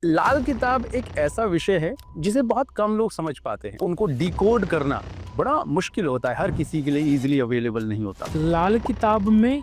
लाल किताब एक ऐसा विषय है जिसे बहुत कम लोग समझ पाते हैं। उनको डिकोड करना बड़ा मुश्किल होता है, हर किसी के लिए इजीली अवेलेबल नहीं होता। लाल किताब में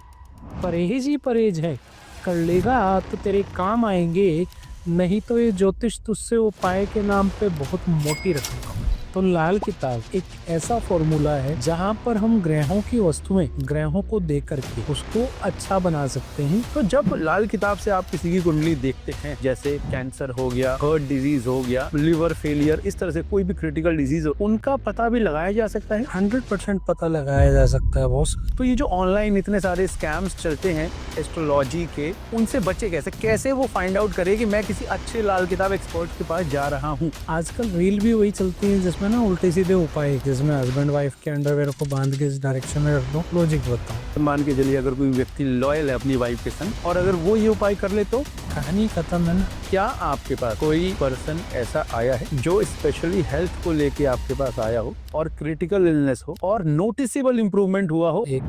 परहेज ही परहेज है, कर लेगा तो तेरे काम आएंगे, नहीं तो ये ज्योतिष तुझसे उपाय के नाम पे बहुत मोटी रकम कमाए। तो लाल किताब एक ऐसा फॉर्मूला है जहाँ पर हम ग्रहों की वस्तुएं ग्रहों को दे करके उसको अच्छा बना सकते हैं। तो जब लाल किताब से आप किसी की कुंडली देखते हैं, जैसे कैंसर हो गया, हार्ट डिजीज हो गया, लिवर फेलियर, इस तरह से कोई भी क्रिटिकल डिजीज हो, उनका पता भी लगाया जा सकता है। 100% पता लगाया जा सकता है बॉस। तो ये जो ऑनलाइन इतने सारे स्कैम्स चलते हैं एस्ट्रोलॉजी के, उनसे बचे कैसे वो फाइंड आउट करे कि मैं किसी अच्छे लाल किताब एक्सपर्ट के पास जा रहा हूँ। आजकल रील भी वही चलती है जिसमें ना उल्टे सीधे उपाय, जिसमें हस्बैंड वाइफ के अंडरवेयर को बांध के इस डायरेक्शन में रख दो। लॉजिक बताओ। मान के चलिए अगर कोई व्यक्ति लॉयल है अपनी वाइफ के संग और अगर वो ये उपाय कर ले तो कहानी खत्म है ना। क्या आपके पास कोई पर्सन ऐसा आया है जो स्पेशली हेल्थ को लेके आपके पास आया हो और क्रिटिकल इलनेस हो और नोटिसेबल इम्प्रूवमेंट हुआ हो? एक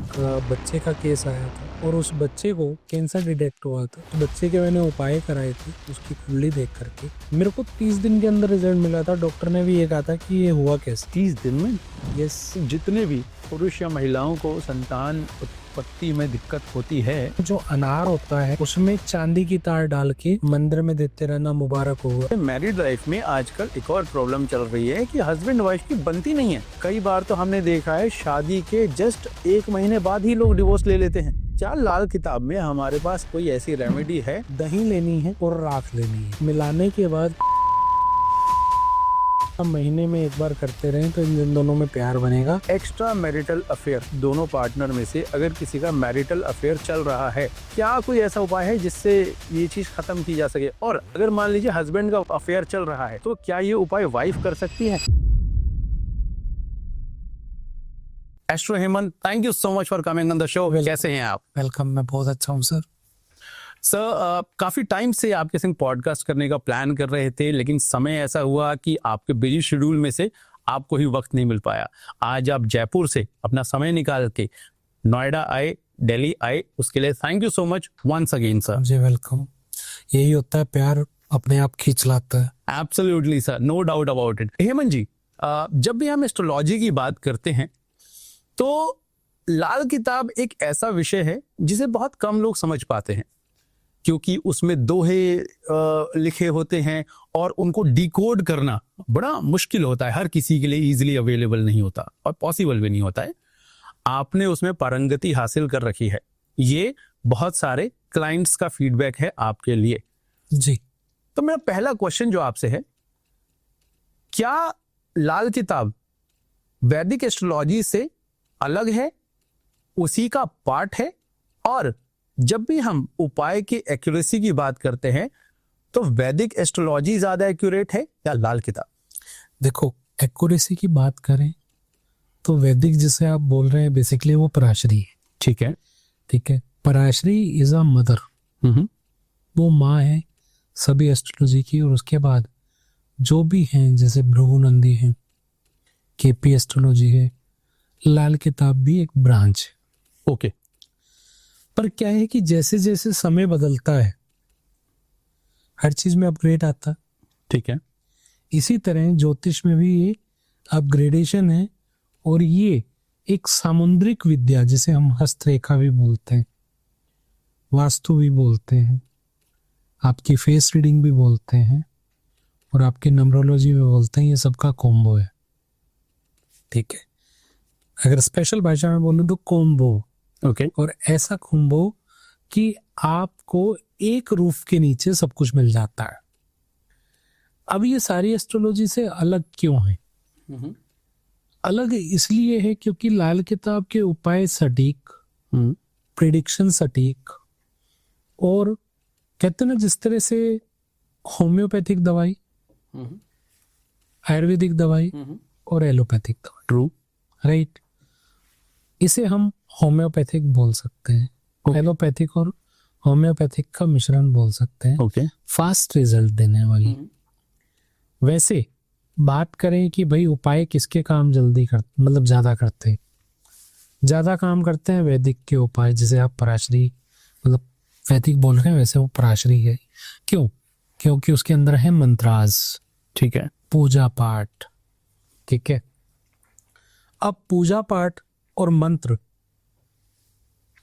बच्चे का केस आया था और उस बच्चे को कैंसर डिटेक्ट हुआ था। तो बच्चे के मैंने उपाय कराए थे उसकी कुंडली देख करके। मेरे को 30 दिन के अंदर रिजल्ट मिला था। डॉक्टर ने भी ये कहा था कि ये हुआ कैसे। 30 दिन में? यस। जितने भी पुरुष या महिलाओं को संतान उत्पत्ति में दिक्कत होती है, जो अनार होता है उसमें चांदी की तार डाल के मंदिर में देते रहना मुबारक हुआ। मैरिड लाइफ में आजकल एक और प्रॉब्लम चल रही है कि हस्बैंड वाइफ की बनती नहीं है। कई बार तो हमने देखा है शादी के जस्ट 1 महीने बाद ही लोग डिवोर्स ले लेते हैं। क्या लाल किताब में हमारे पास कोई ऐसी रेमेडी है? दही लेनी है और राख लेनी है, मिलाने के बाद हम महीने में एक बार करते रहें तो इन दोनों में प्यार बनेगा। एक्स्ट्रा मैरिटल अफेयर, दोनों पार्टनर में से अगर किसी का मैरिटल अफेयर चल रहा है, क्या कोई ऐसा उपाय है जिससे ये चीज खत्म की जा सके? और अगर मान लीजिए हस्बैंड का अफेयर चल रहा है तो क्या ये उपाय वाइफ कर सकती है? Astro Hemant, thank you so much for coming on the show. कैसे हैं आप? वेलकम। मैं बहुत अच्छा हूँ सर। सर, काफ़ी टाइम से आपके संग पॉडकास्ट करने का प्लान कर रहे थे, लेकिन समय ऐसा हुआ कि आपके बिजी शेड्यूल में से आपको ही वक्त नहीं मिल पाया। आज आप जयपुर से अपना समय निकाल के नोएडा आए, दिल्ली आए, उसके लिए thank you so much once again sir. जी वेलकम। यही होता है, प्यार अपने आप खींच लाता है। Absolutely sir, no doubt about it. Hemant ji, जब भी हम एस्ट्रोलॉजी की बात करते हैं तो लाल किताब एक ऐसा विषय है जिसे बहुत कम लोग समझ पाते हैं, क्योंकि उसमें दोहे लिखे होते हैं और उनको डिकोड करना बड़ा मुश्किल होता है, हर किसी के लिए इजीली अवेलेबल नहीं होता और पॉसिबल भी नहीं होता है। आपने उसमें पारंगति हासिल कर रखी है, ये बहुत सारे क्लाइंट्स का फीडबैक है आपके लिए। जी। तो मेरा पहला क्वेश्चन जो आपसे है, क्या लाल किताब वैदिक एस्ट्रोलॉजी से अलग है, उसी का पार्ट है? और जब भी हम उपाय की एक्यूरेसी की बात करते हैं तो वैदिक एस्ट्रोलॉजी ज्यादा एक्यूरेट है या लाल किताब? देखो, एक्यूरेसी की बात करें तो वैदिक जिसे आप बोल रहे हैं बेसिकली वो पराशरी है। ठीक है, ठीक है। Parashari is a mother. वो माँ है सभी एस्ट्रोलॉजी की। और उसके बाद जो भी हैं, जैसे भृगु नंदी है, केपी एस्ट्रोलॉजी है, लाल किताब भी एक ब्रांच है। ओके। पर क्या है कि जैसे जैसे समय बदलता है हर चीज में अपग्रेड आता है। ठीक है। इसी तरह ज्योतिष में भी ये अपग्रेडेशन है। और ये एक सामुद्रिक विद्या, जिसे हम हस्तरेखा भी बोलते हैं, वास्तु भी बोलते हैं, आपकी फेस रीडिंग भी बोलते हैं और आपकी नंबरोलॉजी भी बोलते हैं, ये सबका कॉम्बो है। ठीक है। अगर स्पेशल भाषा में बोलूं तो कॉम्बो। ओके। और ऐसा कॉम्बो कि आपको एक रूफ के नीचे सब कुछ मिल जाता है। अब ये सारी एस्ट्रोलॉजी से अलग क्यों है? अलग इसलिए है क्योंकि लाल किताब के उपाय सटीक, प्रिडिक्शन सटीक, और कहते ना जिस तरह से होम्योपैथिक दवाई, आयुर्वेदिक दवाई और एलोपैथिक दवाई, ट्रू, राइट, इसे हम होम्योपैथिक बोल सकते हैं। एलोपैथिक और होम्योपैथिक का मिश्रण बोल सकते हैं। ओके। फास्ट रिजल्ट देने वाली। वैसे बात करें कि भाई उपाय किसके काम जल्दी कर, मतलब ज्यादा करते हैं, ज्यादा काम करते हैं वैदिक के उपाय, जिसे आप पराशरी, मतलब वैदिक बोल रहे हैं वैसे वो पराशरी है। क्यों? क्योंकि उसके अंदर है मंत्रास, ठीक है। पूजा पाठ। ठीक है, अब पूजा पाठ और मंत्र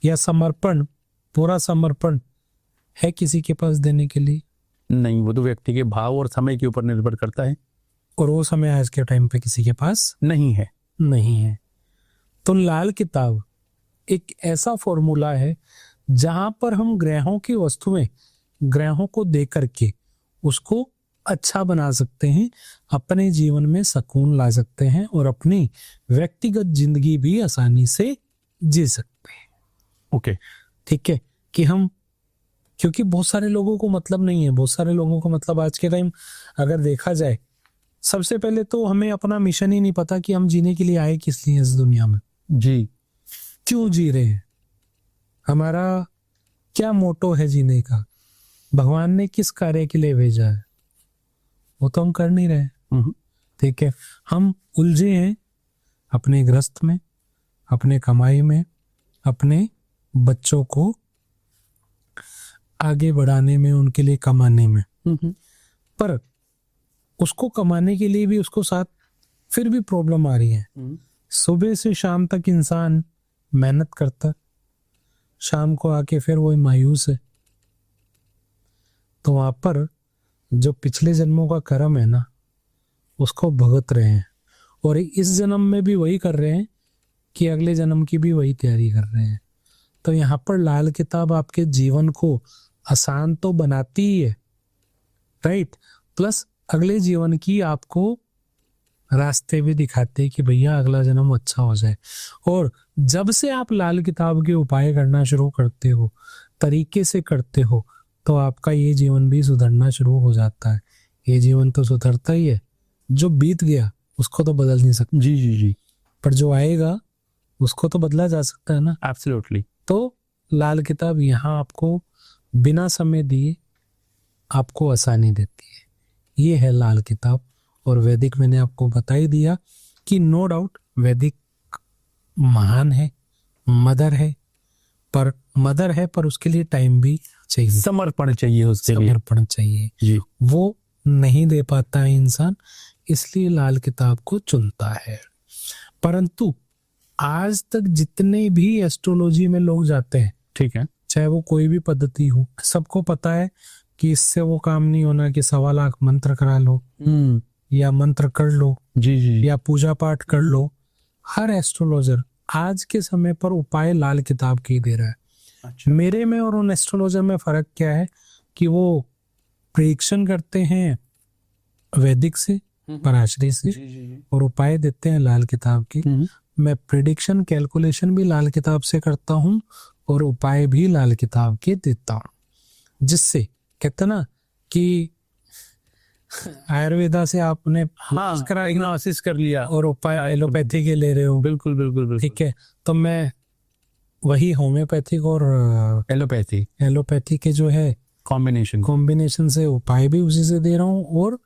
या समर्पण, पूरा समर्पण है किसी के पास देने के लिए? नहीं, वो तो व्यक्ति के भाव और समय के ऊपर निर्भर करता है। और वो समय आज के टाइम पे किसी के पास नहीं है। नहीं है। तो लाल किताब एक ऐसा फॉर्मूला है जहां पर हम ग्रहों की वस्तुएं, ग्रहों को दे करके उसको अच्छा बना सकते हैं, अपने जीवन में सुकून ला सकते हैं और अपनी व्यक्तिगत जिंदगी भी आसानी से जी सकते हैं। ओके। ठीक है, कि हम, क्योंकि बहुत सारे लोगों को मतलब नहीं है, बहुत सारे लोगों को मतलब आज के टाइम अगर देखा जाए, सबसे पहले तो हमें अपना मिशन ही नहीं पता कि हम जीने के लिए आए किस लिए इस दुनिया में, जी। क्यों जी रहे हैं, हमारा क्या मोटो है जीने का, भगवान ने किस कार्य के लिए भेजा है, वो तो हम कर नहीं रहे। ठीक है, हम उलझे हैं अपने गृहस्थ में, अपने कमाई में, अपने बच्चों को आगे बढ़ाने में, उनके लिए कमाने में। पर उसको कमाने के लिए भी उसको साथ फिर भी प्रॉब्लम आ रही है। सुबह से शाम तक इंसान मेहनत करता, शाम को आके फिर वो मायूस है। तो वहां पर जो पिछले जन्मों का कर्म है ना, उसको भुगत रहे हैं और इस जन्म में भी वही कर रहे हैं कि अगले जन्म की भी वही तैयारी कर रहे हैं। तो यहाँ पर लाल किताब आपके जीवन को आसान तो बनाती ही है, राइट, प्लस अगले जीवन की आपको रास्ते भी दिखाते हैं कि भैया अगला जन्म अच्छा हो जाए। और जब से आप लाल किताब के उपाय करना शुरू करते हो, तरीके से करते हो, तो आपका ये जीवन भी सुधरना शुरू हो जाता है। ये जीवन तो सुधरता ही है, जो बीत गया उसको तो बदल नहीं सकते। जी जी जी। पर जो आएगा उसको तो बदला जा सकता है ना। एब्सोल्युटली। तो लाल किताब यहाँ आपको बिना समय दिए आपको आसानी देती है। ये है लाल किताब। और वैदिक मैंने आपको बता ही दिया कि नो डाउट वैदिक महान है, मदर है, पर उसके लिए टाइम भी चाहिए, समर्पण चाहिए, उसके लिए समर्पण चाहिए जी। वो नहीं दे पाता है इंसान, इसलिए लाल किताब को चुनता है। परंतु आज तक जितने भी एस्ट्रोलॉजी में लोग जाते हैं, ठीक है, चाहे वो कोई भी पद्धति हो, सबको पता है कि इससे वो काम नहीं होना कि 1.25 लाख मंत्र करा लो या मंत्र कर लो जी जी या पूजा पाठ कर लो। हर एस्ट्रोलॉजर आज के समय पर उपाय लाल किताब के ही दे रहा है। अच्छा। मेरे में और उन एस्ट्रोलॉजर में फर्क क्या है कि वो प्रेडिक्शन करते हैं वैदिक से, पराशरी से, और उपाय देते हैं लाल किताब की। मैं प्रेडिक्शन कैलकुलेशन भी लाल किताब से करता हूँ और उपाय भी लाल किताब के देता हूँ, जिससे कहते ना कि आयुर्वेदा से आपने डायग्नोसिस कर लिया और उपाय एलोपैथी के ले रहे हो। बिल्कुल बिल्कुल बिल्कुल। ठीक है, तो मैं वही होम्योपैथिक और एलोपैथी के जो है कॉम्बिनेशन से उपाय भी उसी से दे रहा हूँ और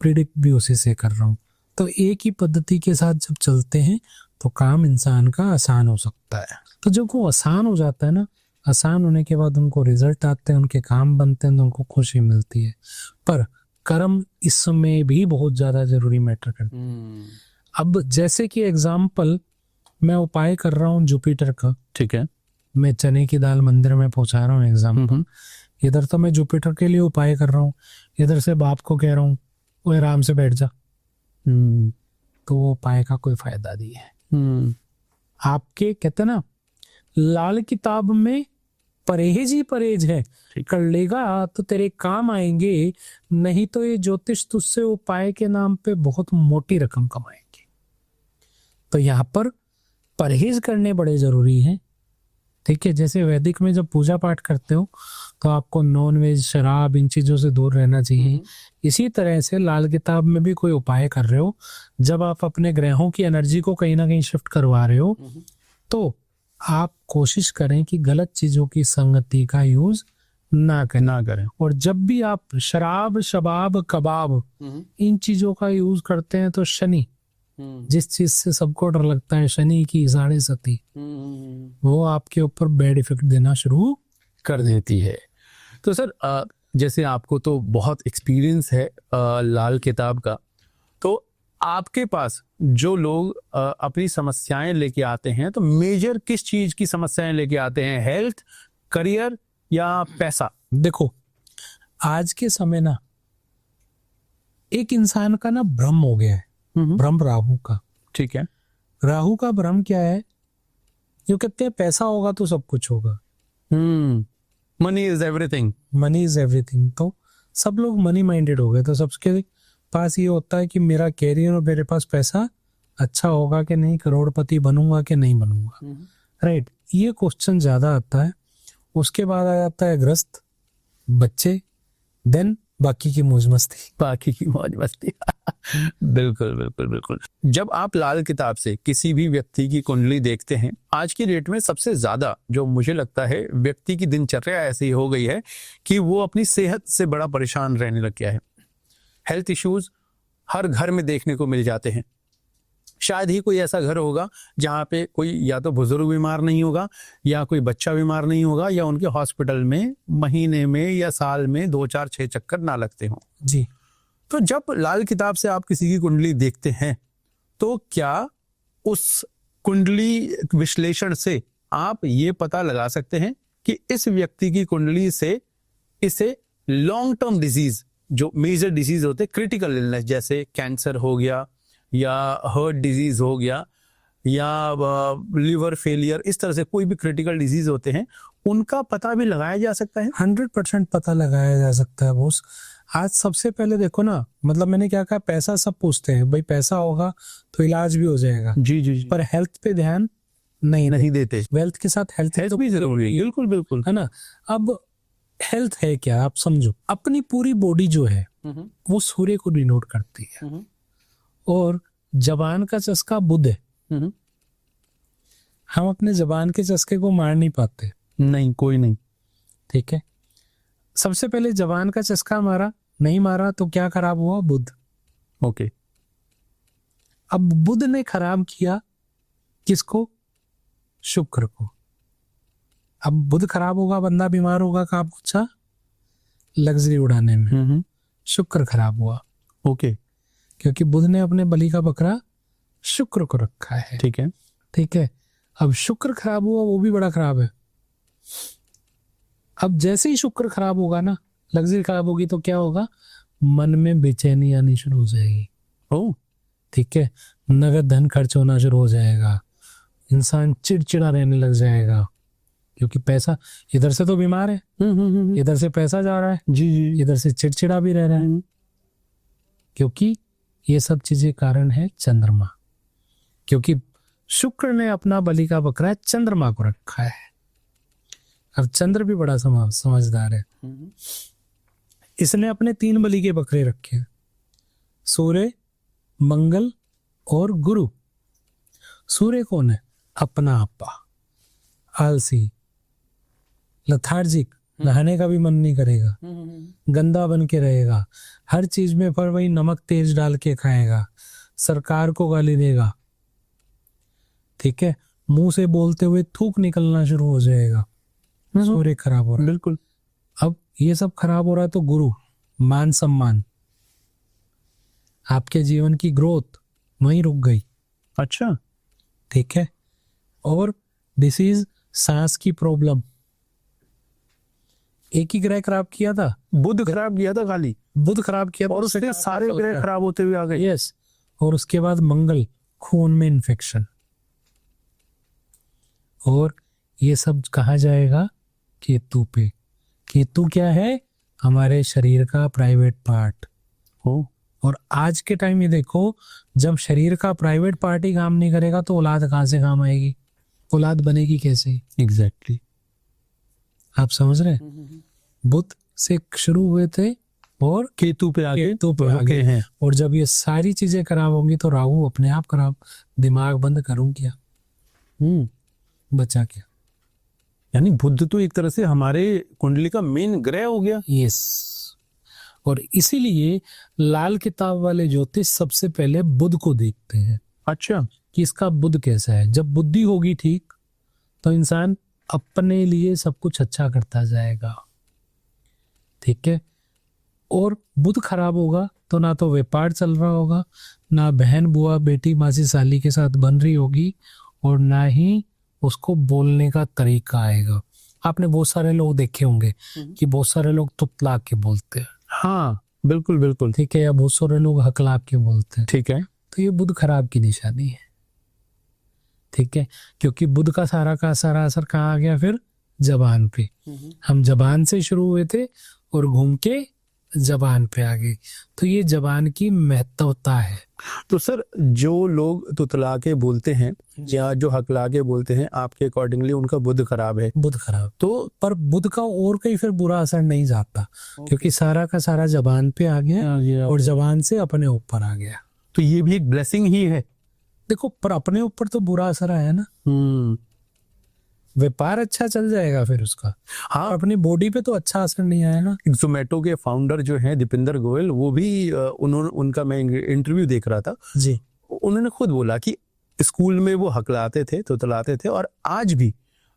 प्रिडिक्ट भी उसी से कर रहा हूँ। तो एक ही पद्धति के साथ जब चलते हैं तो काम इंसान का आसान हो सकता है। तो जब वो आसान हो जाता है ना, आसान होने के बाद उनको रिजल्ट आते हैं, उनके काम बनते हैं, तो उनको खुशी मिलती है। पर कर्म इस समय भी बहुत ज्यादा जरूरी मैटर करता है। अब जैसे कि एग्जाम्पल मैं उपाय कर रहा हूँ जुपिटर का, ठीक है, मैं चने की दाल मंदिर में पहुंचा रहा हूँ एग्जाम्पल। इधर तो मैं जुपिटर के लिए उपाय कर रहा हूँ, इधर से बाप को कह रहा हूँ वो आराम से बैठ जा, तो वो उपाय का कोई फायदा नहीं है। आपके कहते ना लाल किताब में परहेज ही परहेज है, कर लेगा तो तेरे काम आएंगे, नहीं तो ये ज्योतिष तुझसे उपाय के नाम पे बहुत मोटी रकम कमाएंगे। तो यहाँ पर परहेज करने बड़े जरूरी हैं। ठीक है, जैसे वैदिक में जब पूजा पाठ करते हो तो आपको नॉन वेज, शराब, इन चीजों से दूर रहना चाहिए। इसी तरह से लाल किताब में भी कोई उपाय कर रहे हो, जब आप अपने ग्रहों की एनर्जी को कहीं ना कहीं शिफ्ट करवा रहे हो, तो आप कोशिश करें कि गलत चीजों की संगति का यूज ना करें। और जब भी आप शराब, शबाब, कबाब इन चीजों का यूज करते हैं तो शनि, जिस चीज से सबको डर लगता है, शनि की 7.5, वो आपके ऊपर बैड इफेक्ट देना शुरू कर देती है। तो सर जैसे आपको तो बहुत एक्सपीरियंस है लाल किताब का, तो आपके पास जो लोग अपनी समस्याएं लेके आते हैं, तो मेजर किस चीज की समस्याएं लेके आते हैं? हेल्थ, करियर या पैसा? देखो, आज के समय ना एक इंसान का ना भ्रम हो गया है, भ्रम राहु का। ठीक है। राहु का भ्रम क्या है? जो कहते हैं पैसा होगा तो सब कुछ होगा, money is everything. Money is everything. तो सब लोग मनी माइंडेड हो गए, तो सबके पास ये होता है कि मेरा कैरियर और मेरे पास पैसा अच्छा होगा कि नहीं, करोड़पति बनूंगा कि नहीं बनूंगा, राइट? ये क्वेश्चन ज्यादा आता है। उसके बाद आ जाता है ग्रस्त, बच्चे, देन बाकी की मौज मस्ती। बाकी की मौज मस्ती। बिल्कुल बिल्कुल बिल्कुल। जब आप लाल किताब से किसी भी व्यक्ति की कुंडली देखते हैं, आज की डेट में सबसे ज्यादा जो मुझे लगता है व्यक्ति की दिनचर्या ऐसी हो गई है कि वो अपनी सेहत से बड़ा परेशान रहने लग गया है। हेल्थ इश्यूज हर घर में देखने को मिल जाते हैं। शायद ही कोई ऐसा घर होगा जहाँ पे कोई या तो बुजुर्ग बीमार नहीं होगा, या कोई बच्चा बीमार नहीं होगा, या उनके हॉस्पिटल में महीने में या साल में 2, 4, 6 चक्कर ना लगते हों। जी। तो जब लाल किताब से आप किसी की कुंडली देखते हैं, तो क्या उस कुंडली विश्लेषण से आप ये पता लगा सकते हैं कि इस व्यक्ति की कुंडली से इसे लॉन्ग टर्म डिजीज, जो मेजर डिजीज होते हैं, क्रिटिकल इलनेस जैसे कैंसर हो गया या हार्ट डिजीज हो गया या लिवर फेलियर, इस तरह से कोई भी क्रिटिकल डिजीज होते हैं, उनका पता भी लगाया जा सकता है? 100% पता लगाया जा सकता है बॉस। आज सबसे पहले देखो ना, मतलब मैंने क्या कहा, पैसा सब पूछते हैं, भाई पैसा होगा तो इलाज भी हो जाएगा। जी जी जी। पर हेल्थ पे ध्यान नहीं देते। वेल्थ के साथ हेल्थ हेल्थ भी जरूरी है। बिल्कुल बिल्कुल, है ना। अब हेल्थ है क्या, आप समझो, अपनी पूरी बॉडी जो है वो सूर्य को डिनोट करती है, और जबान का चस्का बुध है। हम अपने जबान के चस्के को मार नहीं पाते। नहीं, कोई नहीं। ठीक है, सबसे पहले जबान का चस्का मारा, नहीं मारा तो क्या खराब हुआ? बुध। ओके। अब बुध ने खराब किया किसको? शुक्र को। अब बुध खराब होगा, बंदा बीमार होगा, कहाँ पहुंचा? लग्जरी उड़ाने में। शुक्र खराब हुआ। ओके। क्योंकि बुध ने अपने बलि का बकरा शुक्र को रखा है। ठीक है। ठीक है, अब शुक्र खराब हुआ, वो भी बड़ा खराब है। अब जैसे ही शुक्र खराब होगा ना, लग्जरी खराब होगी, तो क्या होगा? मन में बेचैनी आनी शुरू हो जाएगी। ओ, ठीक है, नगद धन खर्च होना शुरू हो जाएगा, इंसान चिड़चिड़ा रहने लग जाएगा, क्योंकि पैसा इधर से तो बीमार है, इधर से पैसा जा रहा है, जी जी, इधर से चिड़चिड़ा भी रह रहा है। क्योंकि ये सब चीजें कारण है चंद्रमा, क्योंकि शुक्र ने अपना बलि का बकरा चंद्रमा को रखा है। अब चंद्र भी बड़ा समझदार है, इसने अपने 3 बलि के बकरे रखे हैं, सूर्य, मंगल और गुरु। सूर्य कौन है? अपना आपा, आलसी, लथार्जिक, नहाने का भी मन नहीं करेगा, गंदा बन के रहेगा, हर चीज में पर वही नमक तेज डाल के खाएगा, सरकार को गाली देगा। ठीक है, मुंह से बोलते हुए थूक निकलना शुरू हो जाएगा। सूर्य खराब हो रहा है। बिल्कुल। अब ये सब खराब हो रहा है तो गुरु, मान सम्मान, आपके जीवन की ग्रोथ वहीं रुक गई। अच्छा। ठीक है, और डिसीज, सांस की प्रॉब्लम, एक ही ग्रह खराब किया था, बुध खराब किया था खाली, बुध खराब किया, और उससे सारे ग्रह खराब होते हुए आ गए। यस, और उसके बाद मंगल, खून में इन्फेक्शन, और ये सब कहा जाएगा केतु पे। केतु क्या है? हमारे शरीर का प्राइवेट पार्ट हो। और आज के टाइम में देखो, जब शरीर का प्राइवेट पार्ट ही काम नहीं करेगा तो औलाद कहाँ से काम आएगी? औलाद बनेगी कैसे? एग्जैक्टली। आप समझ रहे हैं? बुध से शुरू हुए थे और केतु पे आगे आगे हैं। और जब ये सारी चीजें खराब होंगी तो राहु अपने आप खराब। दिमाग बंद करूं क्या? बचा क्या? यानी बुध तो एक तरह से हमारे कुंडली का मेन ग्रह हो गया। यस, और इसीलिए लाल किताब वाले ज्योतिष सबसे पहले बुध को देखते हैं। अच्छा, कि इसका बुध कैसा है। जब बुद्धि होगी ठीक, तो इंसान अपने लिए सब कुछ अच्छा करता जाएगा। ठीक है। और बुध खराब होगा तो ना तो व्यापार चल रहा होगा, ना बहन बुआ बेटी मासी साली के साथ बन रही होगी, और ना ही उसको बोलने का तरीका आएगा। आपने बहुत सारे लोग देखे होंगे कि बहुत सारे लोग तुतला के बोलते हैं, हाँ बिल्कुल बिल्कुल, ठीक है, या बहुत सारे लोग हकला के बोलते हैं। ठीक है। तो ये बुध खराब की निशानी है, ठीक है, क्योंकि बुध का सारा असर कहाँ आ गया फिर? जबान पे। हम जबान से शुरू हुए थे और घूम के जबान पे आ गए, तो ये जबान की महत्वता है। तो सर जो लोग तुतला के बोलते हैं या जो हकला के बोलते हैं, आपके अकॉर्डिंगली उनका बुध खराब है। बुध खराब तो, पर बुध का और कहीं फिर बुरा असर नहीं जाता, क्योंकि सारा का सारा जबान पे आ गया और जबान से अपने ऊपर आ गया। तो ये भी एक ब्लेसिंग ही है। देखो, पर अपने ऊपर तो बुरा असर आया ना, व्यापार अच्छा चल जाएगा फिर उसका, हाँ, अपनी बॉडी पे तो अच्छा असर नहीं आया ना। जोमेटो के फाउंडर जो हैं दीपिंदर गोयल, वो भी उनका मैं इंटरव्यू देख रहा था जी। उन्होंने खुद बोला कि स्कूल में वो हकलाते थे, तुतलाते थे, और आज भी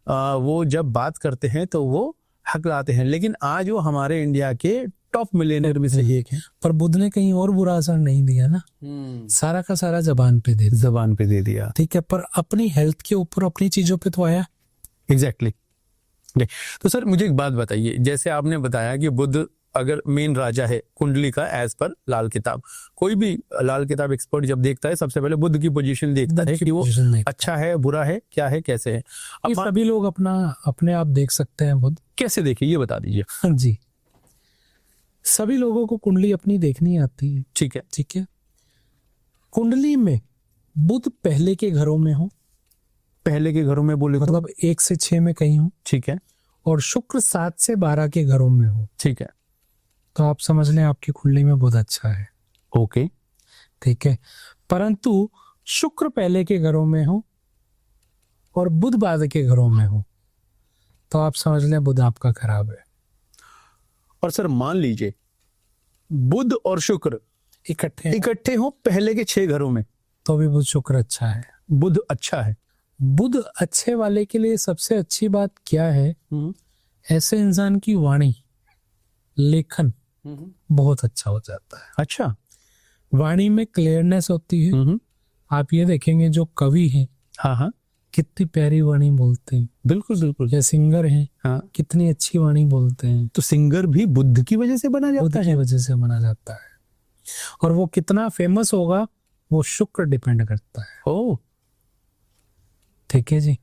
वो जब बात करते हैं तो वो हकलाते हैं, लेकिन आज वो हमारे इंडिया के टॉप मिलियनेयर में से एक है। पर बुध ने कहीं और बुरा असर नहीं दिया ना, सारा का सारा जबान पे दे दिया, जबान पे दे दिया, ठीक है, पर अपनी हेल्थ के ऊपर अपनी चीजों पे तो आया। एग्जैक्टली। तो सर मुझे एक बात बताइए, जैसे आपने बताया कि बुध अगर मेन राजा है कुंडली का एज पर लाल किताब, कोई भी लाल किताब एक्सपर्ट जब देखता है सबसे पहले बुध की पोजीशन देखता है कि वो अच्छा है, बुरा है, क्या है, कैसे है। अब सभी लोग अपने आप देख सकते हैं बुध कैसे देखे ये बता दीजिए। जी, सभी लोगों को कुंडली अपनी देखनी आती है, ठीक है, ठीक है। कुंडली में बुध पहले के घरों में हो, पहले के घरों में बोले तो मतलब 1 से 6 में कहीं हो, ठीक है, और शुक्र 7 से 12 के घरों में हो, ठीक है, तो आप समझ लें आपकी कुंडली में बुध अच्छा है, ओके, ठीक है। परंतु शुक्र पहले के घरों में हो और बुध बाद के घरों में हो, तो आप समझ लें बुध आपका खराब है। और सर मान लीजिए बुध और शुक्र इकट्ठे हो पहले के 6 घरों में, तो भी बुध शुक्र अच्छा है, बुध अच्छा है। बुध अच्छे वाले के लिए सबसे अच्छी बात क्या है? ऐसे इंसान की वाणी, लेखन बहुत अच्छा हो जाता है। अच्छा, वाणी में क्लियरनेस होती है। आप ये देखेंगे जो कवि हैं, हाँ हाँ, कितनी प्यारी वाणी बोलते हैं, बिल्कुल बिल्कुल। या सिंगर हैं, हाँ, कितनी अच्छी वाणी बोलते हैं। तो सिंगर भी बुध की वजह से बना जाता बुध है। की वजह से बना जाता है, और वो कितना फेमस होगा वो शुक्र डिपेंड करता है। ओ, ठीक है जी।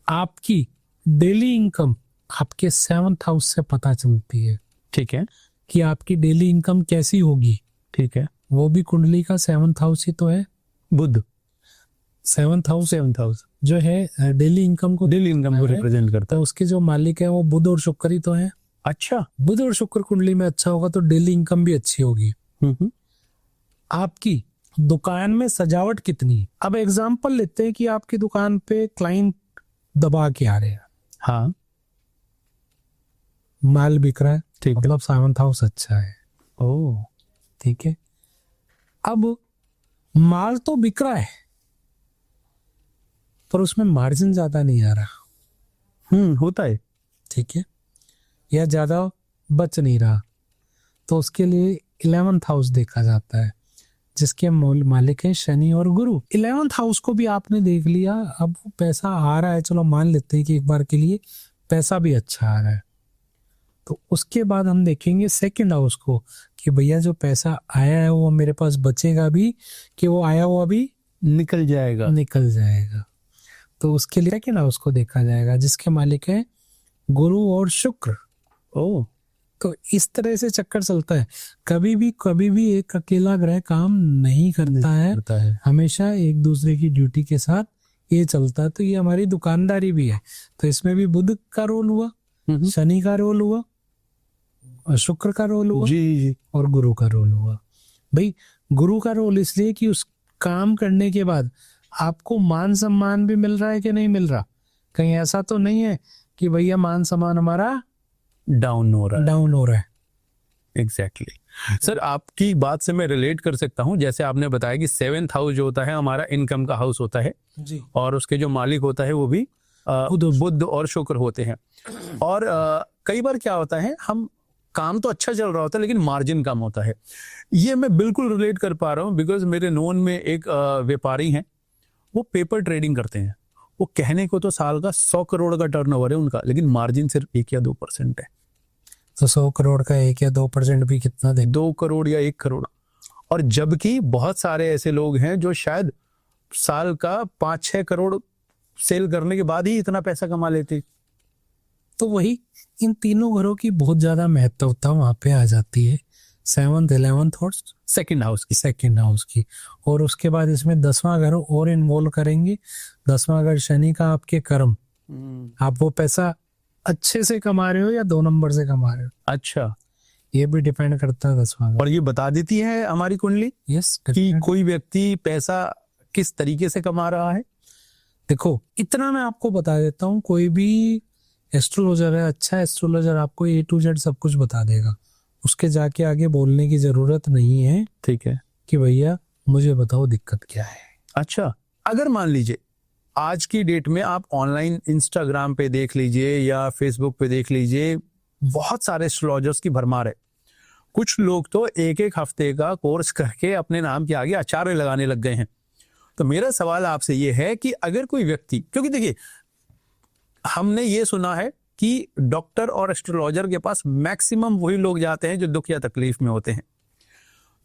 आपकी डेली इनकम आपके 7th हाउस से पता चलती है, ठीक है, कि आपकी डेली इनकम कैसी होगी, ठीक है, वो भी कुंडली का 7th हाउस ही तो है। बुध 7th हाउस जो है डेली इनकम को रिप्रेजेंट करता तो उसके जो मालिक है वो बुध और शुक्र ही तो है। अच्छा, बुध और शुक्र कुंडली में अच्छा होगा तो डेली इनकम भी अच्छी होगी। आपकी दुकान में सजावट कितनी है? अब एग्जांपल लेते हैं कि आपकी दुकान पे क्लाइंट दबा के आ रहे हैं, हाँ, माल बिक रहा है, ठीक है, मतलब 7th हाउस अच्छा है। ओ, ठीक है। अब माल तो बिक रहा है पर उसमें मार्जिन ज्यादा नहीं आ रहा, होता है, ठीक है, या ज्यादा बच नहीं रहा, तो उसके लिए 11th हाउस देखा जाता है, जिसके मालिक है शनि और गुरु। 11th हाउस को भी आपने देख लिया, अब पैसा आ रहा है, चलो मान लेते हैं कि एक बार के लिए पैसा भी अच्छा आ रहा है, तो उसके बाद हम देखेंगे 2nd हाउस को कि भैया जो पैसा आया है वो मेरे पास बचेगा भी, कि वो आया हुआ भी निकल जाएगा। तो उसके लिए 2nd हाउस को देखा जाएगा, जिसके मालिक है गुरु और शुक्र। ओ, तो इस तरह से चक्कर चलता है। कभी भी एक अकेला ग्रह काम नहीं करता है, हमेशा एक दूसरे की ड्यूटी के साथ ये चलता है। तो ये हमारी दुकानदारी भी है, तो इसमें भी बुध का रोल हुआ, शनि का रोल हुआ, और शुक्र का रोल हुआ, जी, और गुरु का रोल हुआ। भाई गुरु का रोल इसलिए कि उस काम करने के बाद आपको मान सम्मान भी मिल रहा है कि नहीं मिल रहा। कहीं ऐसा तो नहीं है कि भैया मान सम्मान हमारा डाउन हो रहा है। एग्जैक्टली। सर आपकी बात से मैं रिलेट कर सकता हूँ, जैसे आपने बताया कि 7th हाउस जो होता है हमारा इनकम का हाउस होता है जी, और उसके जो मालिक होता है वो भी बुध और शुक्र होते हैं। और कई बार क्या होता है, हम काम तो अच्छा चल रहा होता है लेकिन मार्जिन कम होता है। ये मैं बिल्कुल रिलेट कर पा रहा हूँ, बिकॉज मेरे नोन में एक व्यापारी हैं, वो पेपर ट्रेडिंग करते हैं। वो कहने को तो साल का 100 करोड़ का टर्नओवर है उनका, लेकिन मार्जिन सिर्फ 1 या 2% है। तो 100 करोड़ का 1 या 2% भी कितना दे? 2 करोड़ या 1 करोड़। और जबकि बहुत सारे ऐसे लोग हैं जो शायद साल का 5-6 करोड़ सेल करने के बाद ही इतना पैसा कमा लेते। तो वही इन तीनों घरों की बहुत ज्यादा महत्वता वहां पे आ जाती है, 7th 11th और सेकंड हाउस की। सेकेंड हाउस की। और उसके बाद इसमें 10वां घर और इन्वॉल्व करेंगे। 10वां घर शनि का आपके कर्म, आप वो पैसा अच्छे से कमा रहे हो या 2 नंबर से कमा रहे हो, अच्छा, ये भी डिपेंड करता है 10वां घर। और ये बता देती है हमारी कुंडली यस, कि कोई व्यक्ति पैसा किस तरीके से कमा रहा है। देखो इतना मैं आपको बता देता हूँ, कोई भी एस्ट्रोलॉजर है, अच्छा एस्ट्रोलॉजर आपको A to Z सब कुछ बता देगा। उसके जाके आगे बोलने की जरूरत नहीं है ठीक है कि भैया मुझे बताओ दिक्कत क्या है। अच्छा, अगर मान लीजिए आज की डेट में आप ऑनलाइन इंस्टाग्राम पे देख लीजिए या फेसबुक पे देख लीजिए, बहुत सारे एस्ट्रोलॉजर्स की भरमार है। कुछ लोग तो 1-1 हफ्ते का कोर्स करके अपने नाम के आगे आचार्य लगाने लग गए हैं। तो मेरा सवाल आपसे ये है कि अगर कोई व्यक्ति, क्योंकि देखिए हमने ये सुना है कि डॉक्टर और एस्ट्रोलॉजर के पास मैक्सिमम वही लोग जाते हैं जो दुख या तकलीफ में होते हैं।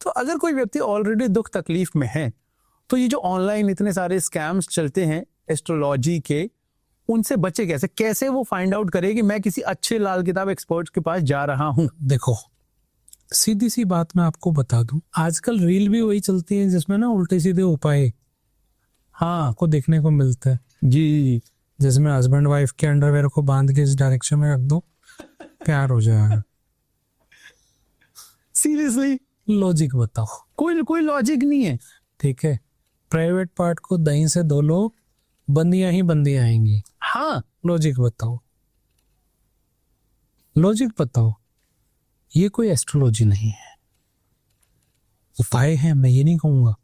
तो अगर कोई व्यक्ति ऑलरेडी दुख तकलीफ में है, तो ये जो ऑनलाइन इतने सारे स्कैम्स चलते हैं एस्ट्रोलॉजी के, उनसे बचे कैसे? कैसे वो फाइंड आउट करे कि मैं किसी अच्छे लाल किताब एक्सपर्ट के पास जा रहा हूं? देखो सीधी सी बात मैं आपको बता दूं, आजकल रील भी वही चलती है जिसमें ना उल्टे सीधे उपाय हाँ को देखने को मिलता है। जी, जिसमें हस्बैंड वाइफ के अंडरवेयर को बांध के इस डायरेक्शन में रख दो, प्यार हो जाएगा। सीरियसली लॉजिक बताओ, कोई लॉजिक नहीं है। ठीक है, प्राइवेट पार्ट को दही से धो लो, बंदियां ही बंदियां आएंगी। हाँ, लॉजिक बताओ, लॉजिक बताओ। ये कोई एस्ट्रोलॉजी नहीं है, उपाय है, मैं ये नहीं कहूंगा।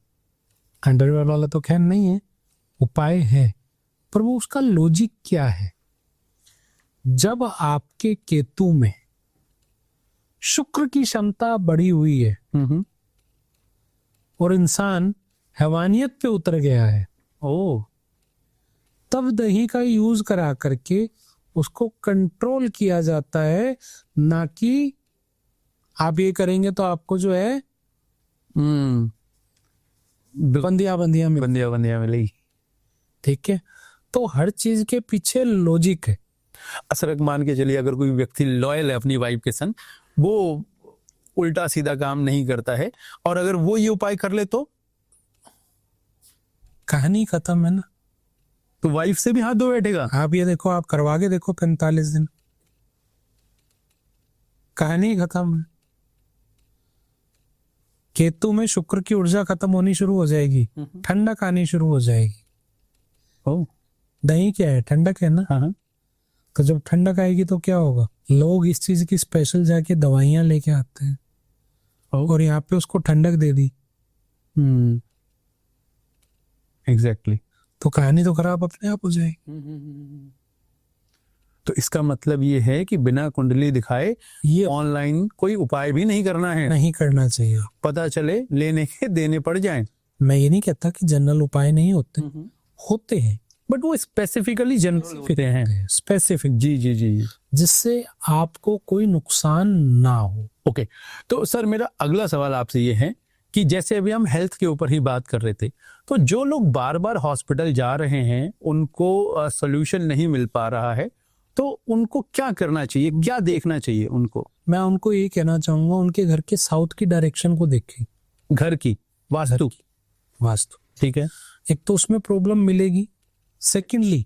अंडरवेयर वाला तो खैर नहीं है, उपाय है, पर वो उसका लॉजिक क्या है? जब आपके केतु में शुक्र की क्षमता बढ़ी हुई है और इंसान हैवानियत पे उतर गया है, ओ, तब दही का यूज करा करके उसको कंट्रोल किया जाता है, ना कि आप ये करेंगे तो आपको जो है बंदियां मिली। ठीक है, तो हर चीज के पीछे लॉजिक है। असरक मान के चलिए, अगर कोई व्यक्ति लॉयल है अपनी वाइफ के संग, वो उल्टा सीधा काम नहीं करता है, और अगर वो ये उपाय कर ले तो कहानी खत्म है ना। तो वाइफ से भी हाथ धो बैठेगा। आप ये देखो, आप करवा के देखो 45 दिन, कहानी खत्म है। केतु में शुक्र की ऊर्जा खत्म होनी शुरू हो जाएगी, ठंडक आनी शुरू हो जाएगी। ओ, दही क्या है? ठंडक है ना। हाँ, तो जब ठंडक आएगी तो क्या होगा? लोग इस चीज की स्पेशल जाके दवाइयां लेके आते हैं, और यहाँ पे उसको ठंडक दे दी। एग्जैक्टली। तो कहानी तो खराब अपने आप हो जाएगी। तो इसका मतलब ये है कि बिना कुंडली दिखाए ये ऑनलाइन कोई उपाय भी नहीं करना है। नहीं करना चाहिए। पता चले लेने के देने पड़ जाएं। मैं ये नहीं कहता कि जनरल उपाय नहीं होते, होते हैं, बट वो स्पेसिफिकली जनरल होते हैं, स्पेसिफिक, जी जी जी, जिससे आपको कोई नुकसान ना हो। ओके। तो सर मेरा अगला सवाल आपसे ये है कि जैसे अभी हम हेल्थ के ऊपर ही बात कर रहे थे, तो जो लोग बार बार हॉस्पिटल जा रहे हैं, उनको सोल्यूशन नहीं मिल पा रहा है, तो उनको क्या करना चाहिए, क्या देखना चाहिए उनको? मैं उनको ये कहना चाहूंगा, उनके घर के साउथ की डायरेक्शन को देखें। घर की वास्तु, वास्तु, ठीक है, एक तो उसमें प्रॉब्लम मिलेगी। सेकेंडली,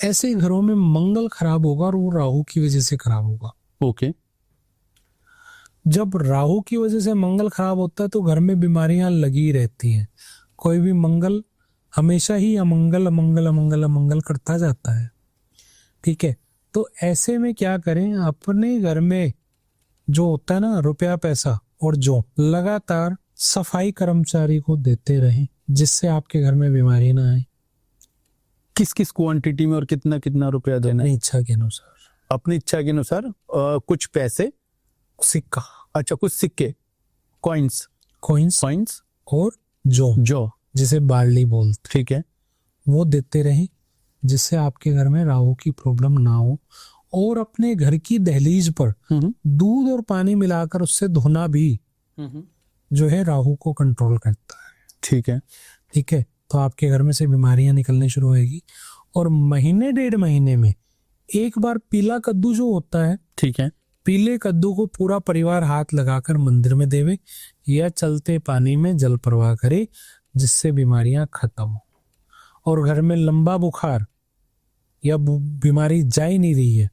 ऐसे घरों में मंगल खराब होगा और वो राहु की वजह से खराब होगा। ओके। जब राहु की वजह से मंगल खराब होता है तो घर में बीमारियां लगी रहती हैं। कोई भी मंगल हमेशा ही अमंगल अमंगल अमंगल अमंगल करता जाता है, ठीक है। तो ऐसे में क्या करें, अपने घर में जो होता है ना रुपया पैसा और जो लगातार सफाई कर्मचारी को देते रहें, जिससे आपके घर में बीमारी ना आए। किस किस क्वांटिटी में और कितना कितना रुपया देना है? अपनी इच्छा के अनुसार। अपनी इच्छा के अनुसार कुछ पैसे सिक्का, अच्छा, कुछ सिक्के, कॉइन्स, कॉइन्स कॉइन्स, और जौ, जिसे बार्ली बोलते, ठीक है, वो देते रहें, जिससे आपके घर में राहु की प्रॉब्लम ना हो। और अपने घर की दहलीज पर दूध और पानी मिलाकर उससे धोना भी जो है राहु को कंट्रोल करता है। ठीक है, ठीक है, तो आपके घर में से बीमारियां निकलनी शुरू होगी। और महीने 1.5 महीने में एक बार पीला कद्दू जो होता है, ठीक है, पीले कद्दू को पूरा परिवार हाथ लगाकर मंदिर में देवे या चलते पानी में जल प्रवाह करे, जिससे बीमारियां खत्म हो। और घर में लंबा बुखार या बीमारी जा ही नहीं रही है,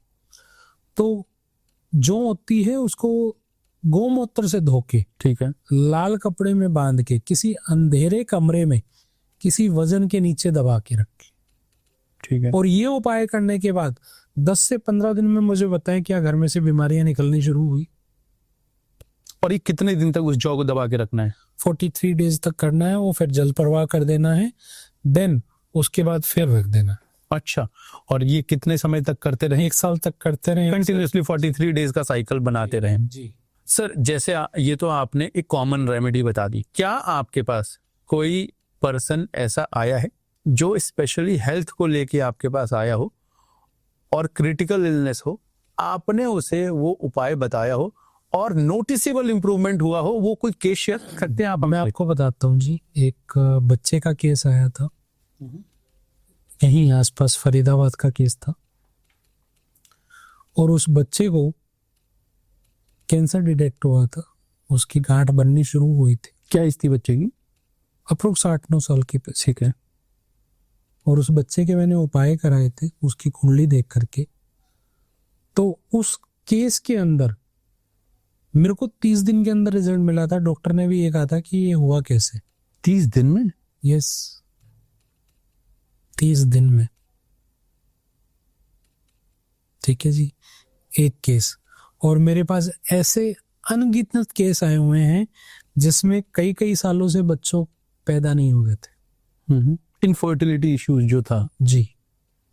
तो जो होती है उसको गोमूत्र से धो के, ठीक है, लाल कपड़े में बांध के किसी अंधेरे कमरे में किसी वजन के नीचे दबा के रखें। ठीक है, और ये उपाय करने के बाद 10 से 15 दिन में मुझे बताएं क्या घर में से बीमारियां निकलनी शुरू हुई। और ये कितने दिन तक उस जौ को दबा के रखना है? 43 डेज तक करना है, वो फिर जल प्रवाह कर देना है, देन उसके बाद फिर रख देना। अच्छा, और ये कितने समय तक करते रहें? 1 साल तक करते रहे, कंटिन्यूअसली 43 डेज का साइकिल बनाते रहें। जी। सर, जैसे ये तो आपने एक कॉमन रेमेडी बता दी, क्या आपके पास कोई पर्सन ऐसा आया है जो स्पेशली हेल्थ को लेके आपके पास आया हो और क्रिटिकल इलनेस हो, आपने उसे वो उपाय बताया हो और नोटिसेबल इंप्रूवमेंट हुआ हो? वो कोई केस शेयर करते हैं आप? मैं आपको बताता हूँ जी, एक बच्चे का केस आया था, यहीं आसपास फरीदाबाद का केस था। और उस बच्चे को कैंसर डिटेक्ट हुआ था, उसकी गांठ बननी शुरू हुई थी। क्या एज थी बच्चे की? अप्रोक्स 8-9 साल की। ठीक है। और उस बच्चे के मैंने उपाय कराए थे उसकी कुंडली देख करके। तो उस केस के अंदर मेरे को 30 दिन के अंदर रिजल्ट मिला था। डॉक्टर ने भी ये कहा था कि ये हुआ कैसे। 30 दिन में? यस, 30 दिन में। ठीक है जी, एक केस। और मेरे पास ऐसे अनगिनत केस आए हुए हैं जिसमें कई कई सालों से बच्चों पैदा नहीं हुए थे। इनफर्टिलिटी इश्यूज जो था जी,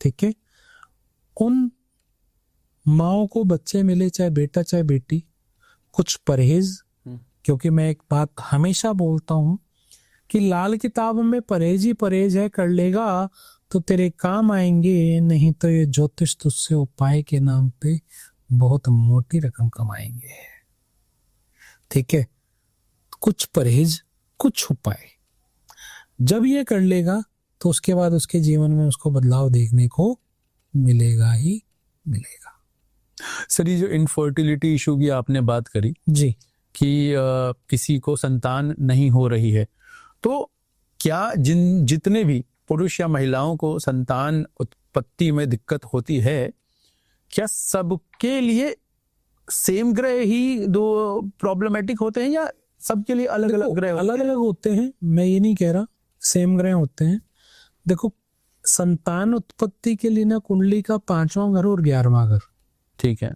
ठीक है। उन माओ को बच्चे मिले, चाहे बेटा चाहे बेटी, कुछ परहेज, क्योंकि मैं एक बात हमेशा बोलता हूं कि लाल किताब में परहेज ही परहेज है, कर लेगा तो तेरे काम आएंगे, नहीं तो ये ज्योतिष तुझसे उपाय के नाम पे बहुत मोटी रकम कमाएंगे। ठीक है, कुछ परहेज कुछ उपाय जब ये कर लेगा तो उसके बाद उसके जीवन में उसको बदलाव देखने को मिलेगा ही मिलेगा। सर, ये जो इनफर्टिलिटी इशू की आपने बात करी जी, कि किसी को संतान नहीं हो रही है, तो क्या जितने भी पुरुष या महिलाओं को संतान उत्पत्ति में दिक्कत होती है, क्या सबके लिए सेम ग्रह ही दो प्रॉब्लमेटिक होते हैं या सबके लिए अलग अलग ग्रह? अलग अलग होते हैं, मैं ये नहीं कह रहा सेम ग्रह होते हैं। देखो, संतान उत्पत्ति के लिए ना कुंडली का 5वां घर और 11वां घर, ठीक है,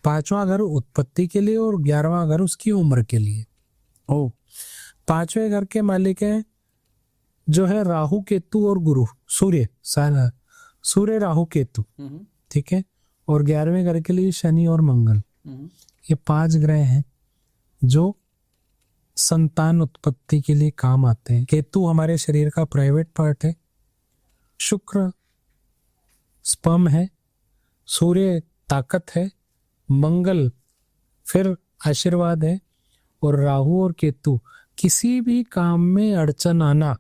5वां घर उत्पत्ति के लिए और 11वां घर उसकी उम्र के लिए। ओ, 5वें घर के मालिक है जो है राहु केतु और गुरु, सूर्य राहु केतु, ठीक है। और 11वें घर के लिए शनि और मंगल। ये 5 ग्रह हैं जो संतान उत्पत्ति के लिए काम आते हैं। केतु हमारे शरीर का प्राइवेट पार्ट है, शुक्र स्पर्म है, सूर्य ताकत है, मंगल फिर आशीर्वाद है, और राहु और केतु किसी भी काम में अड़चन आना,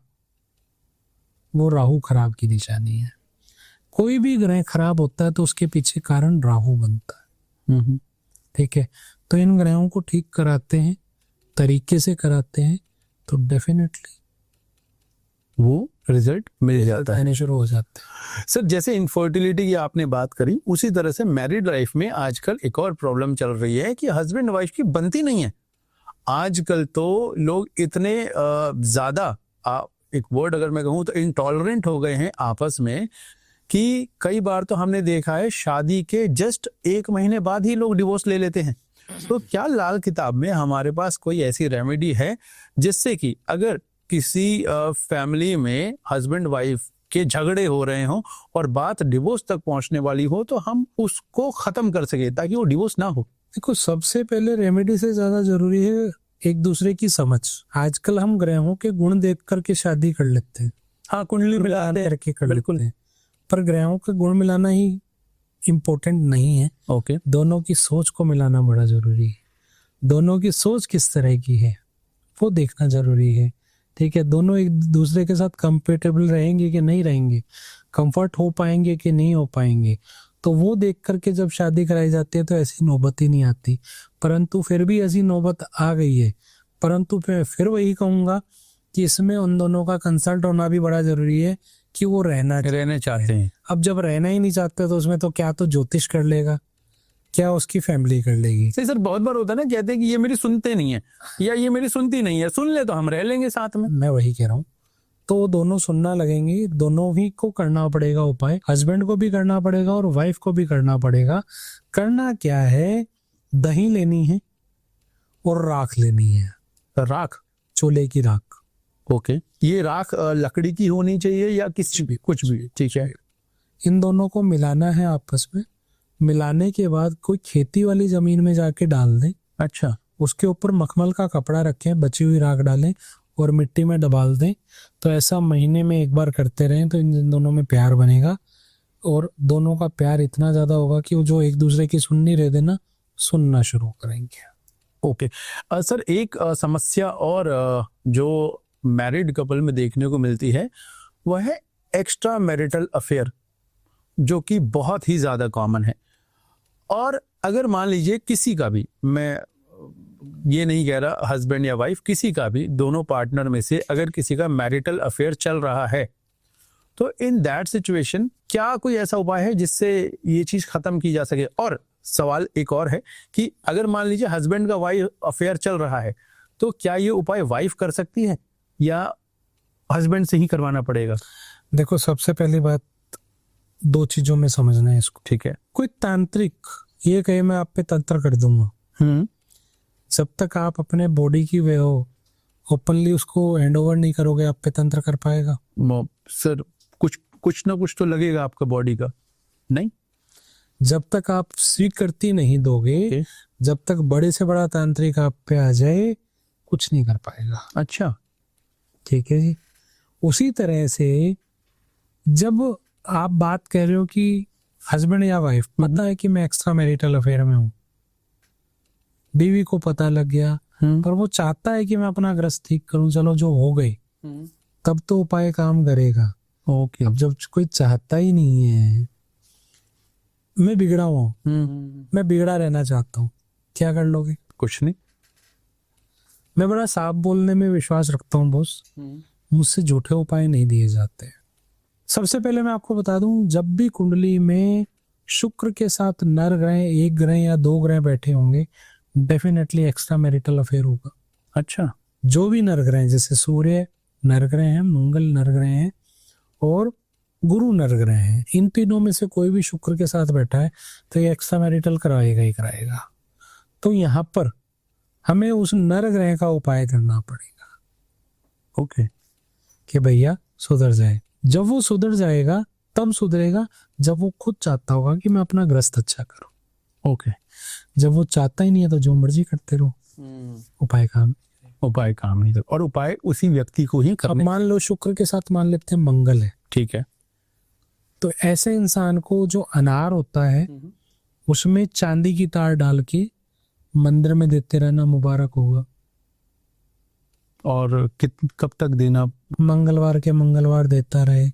वो राहु खराब की निशानी है। कोई भी ग्रह खराब होता है तो उसके पीछे कारण राहु बनता है। ठीक है, तो इन ग्रहों को ठीक कराते हैं, तरीके से कराते हैं, तो डेफिनेटली वो रिजल्ट मिल जाता है, आने शुरू हो जाते हैं। सर, जैसे इनफर्टिलिटी की आपने बात करी, उसी तरह से मैरिड लाइफ में आजकल एक और प्रॉब्लम चल रही है कि हस्बैंड वाइफ की बनती नहीं है। आजकल तो लोग इतने ज्यादा, एक वर्ड अगर मैं कहूँ तो इंटॉलरेंट हो गए हैं आपस में कि कई बार तो हमने देखा है शादी के जस्ट 1 महीने बाद ही लोग डिवोर्स ले लेते हैं। तो क्या लाल किताब में हमारे पास कोई ऐसी रेमेडी है जिससे कि अगर किसी फैमिली में हस्बैंड वाइफ के झगड़े हो रहे हों और बात डिवोर्स तक पहुंचने वाली हो तो हम उसको खत्म कर सके ताकि वो डिवोर्स ना हो? देखो, सबसे पहले रेमेडी से ज्यादा जरूरी है एक दूसरे की समझ। आजकल हम ग्रहों के गुण देख करके शादी कर लेते हैं, हाँ, कुंडली मिला करके कर बिल्कुल। लेते हैं, पर ग्रहों के गुण मिलाना ही इम्पोर्टेंट नहीं है। ओके, दोनों की सोच को मिलाना बड़ा जरूरी है। दोनों की सोच किस तरह की है वो देखना जरूरी है। ठीक है, दोनों एक दूसरे के साथ कंफर्टेबल रहेंगे कि नहीं रहेंगे, कंफर्ट हो पाएंगे कि नहीं हो पाएंगे, तो वो देख करके जब शादी कराई जाती है तो ऐसी नौबत ही नहीं आती। परंतु फिर भी ऐसी नौबत आ गई है, परंतु फिर वही कहूंगा कि इसमें उन दोनों का कंसल्ट होना भी बड़ा जरूरी है कि वो रहना चाहते हैं। अब जब रहना ही नहीं चाहते तो उसमें तो क्या तो ज्योतिष कर लेगा, क्या उसकी फैमिली कर लेगी। सही सर, बहुत बार होता है ना, कहते हैं कि ये मेरी सुनते नहीं है या ये मेरी सुनती नहीं है, सुन ले तो हम रह लेंगे साथ में। मैं वही कह रहा हूँ, तो वो दोनों सुनना लगेंगे, दोनों ही को करना पड़ेगा उपाय, हस्बैंड को भी करना पड़ेगा और वाइफ को भी करना पड़ेगा। करना क्या है, दही लेनी है और राख लेनी है, राख, चोले की राख। ओके, ये राख लकड़ी की होनी चाहिए या किसी भी, कुछ भी, ठीक है। इन दोनों को मिलाना है आपस में। मिलाने के बाद कोई खेती वाली जमीन में जाके डाल दें। अच्छा, उसके ऊपर मखमल का कपड़ा रखें, बची हुई राख डालें और मिट्टी में दबाल दें। तो ऐसा महीने में एक बार करते रहें तो इन दोनों में प्यार बनेगा और दोनों का प्यार इतना ज्यादा होगा कि वो जो एक दूसरे की सुन नहीं रहे थे ना, सुनना शुरू करेंगे। ओके। सर, एक समस्या और जो मैरिड कपल में देखने को मिलती है वह है एक्स्ट्रा मैरिटल अफेयर, जो कि बहुत ही ज्यादा कॉमन है। और अगर मान लीजिए किसी का भी, मैं ये नहीं कह रहा हस्बैंड या वाइफ, किसी का भी, दोनों पार्टनर में से अगर किसी का मैरिटल अफेयर चल रहा है, तो इन दैट सिचुएशन क्या कोई ऐसा उपाय है जिससे ये चीज खत्म की जा सके? और सवाल एक और है कि अगर मान लीजिए हस्बैंड का वाइफ अफेयर चल रहा है, तो क्या ये उपाय वाइफ कर सकती है या हस्बैंड से ही करवाना पड़ेगा? देखो, सबसे पहली बात, दो चीजों में समझना है इसको। ठीक है। कोई तांत्रिक ये कहे मैं आप पे तंत्र कर दूंगा, जब तक आप अपने बॉडी की वे हो ओपनली उसको हैंड ओवर नहीं करोगे, आप पे तंत्र कर पाएगा? सर, कुछ ना कुछ तो लगेगा आपका बॉडी का, नहीं? जब तक आप स्वीकृति नहीं दोगे, जब तक बड़े से बड़ा तांत्रिक आप पे आ जाए, कुछ नहीं कर पाएगा। अच्छा, ठीक है जी। उसी तरह से जब आप बात कह रहे हो कि हस्बैंड या वाइफ पता है कि मैं एक्स्ट्रा मैरिटल अफेयर में हूँ, बीवी को पता लग गया, पर वो चाहता है कि मैं अपना ग्रस्त ठीक करूं, चलो जो हो गई, तब तो उपाय काम करेगा। ओके। अब जब कोई चाहता ही नहीं है, मैं बिगड़ा हुआ हूँ, मैं बिगड़ा रहना चाहता हूँ, क्या कर लोगे? कुछ नहीं। मैं बड़ा साफ बोलने में विश्वास रखता हूँ बॉस, मुझसे झूठे उपाय नहीं दिए जाते। सबसे पहले मैं आपको बता दूं, जब भी कुंडली में शुक्र के साथ नर ग्रह, एक ग्रह या दो ग्रह बैठे होंगे, डेफिनेटली एक्स्ट्रा मैरिटल अफेयर होगा। अच्छा, जो भी नर ग्रह हैं, जैसे सूर्य नर ग्रह हैं, मंगल नर ग्रह हैं और गुरु नर ग्रह हैं, इन तीनों में से कोई भी शुक्र के साथ बैठा है तो ये एक्स्ट्रा मैरिटल कराएगा ही कराएगा। तो यहाँ पर हमें उस नर ग्रह का उपाय करना पड़ेगा। ओके, कि भैया सुधर जाए। जब वो सुधर जाएगा तब सुधरेगा जब वो खुद चाहता होगा कि मैं अपना ग्रस्त अच्छा करूं। ओके। जब वो चाहता ही नहीं है तो जो मर्जी करते रहो, उपाय काम नहीं था, और उपाय उसी व्यक्ति को ही अब करने। मान लो शुक्र के साथ मान लेते हैं मंगल है, ठीक है। तो ऐसे इंसान को जो अनार होता है उसमें चांदी की तार डाल के मंदिर में देते रहना मुबारक होगा। और कब तक देना? मंगलवार के मंगलवार देता रहे,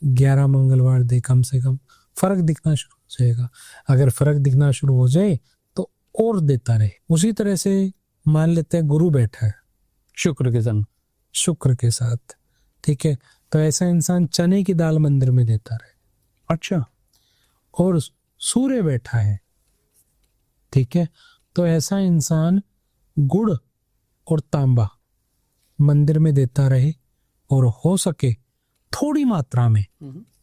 11 मंगलवार दे कम से कम, फर्क दिखना शुरू हो जाएगा। अगर फर्क दिखना शुरू हो जाए तो और देता रहे। उसी तरह से मान लेते हैं गुरु बैठा है शुक्र के संग, शुक्र के साथ, ठीक है, तो ऐसा इंसान चने की दाल मंदिर में देता रहे। अच्छा, और सूर्य बैठा है, ठीक है, तो ऐसा इंसान गुड़ और तांबा मंदिर में देता रहे और हो सके थोड़ी मात्रा में,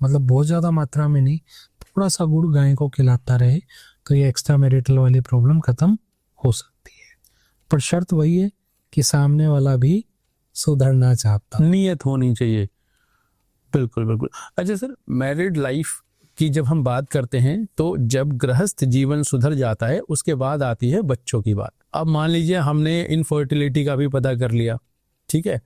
मतलब बहुत ज्यादा मात्रा में नहीं, थोड़ा सा गुड़ गाय को खिलाता रहे, तो ये एक्स्ट्रा मैरिटल वाली प्रॉब्लम खत्म हो सकती है। पर शर्त वही है कि सामने वाला भी सुधरना चाहता, नियत होनी चाहिए। बिल्कुल बिल्कुल। अच्छा सर, मैरिड लाइफ कि जब हम बात करते हैं तो जब गृहस्थ जीवन सुधर जाता है उसके बाद आती है बच्चों की बात। अब मान लीजिए हमने इनफर्टिलिटी का भी पता कर लिया, ठीक है।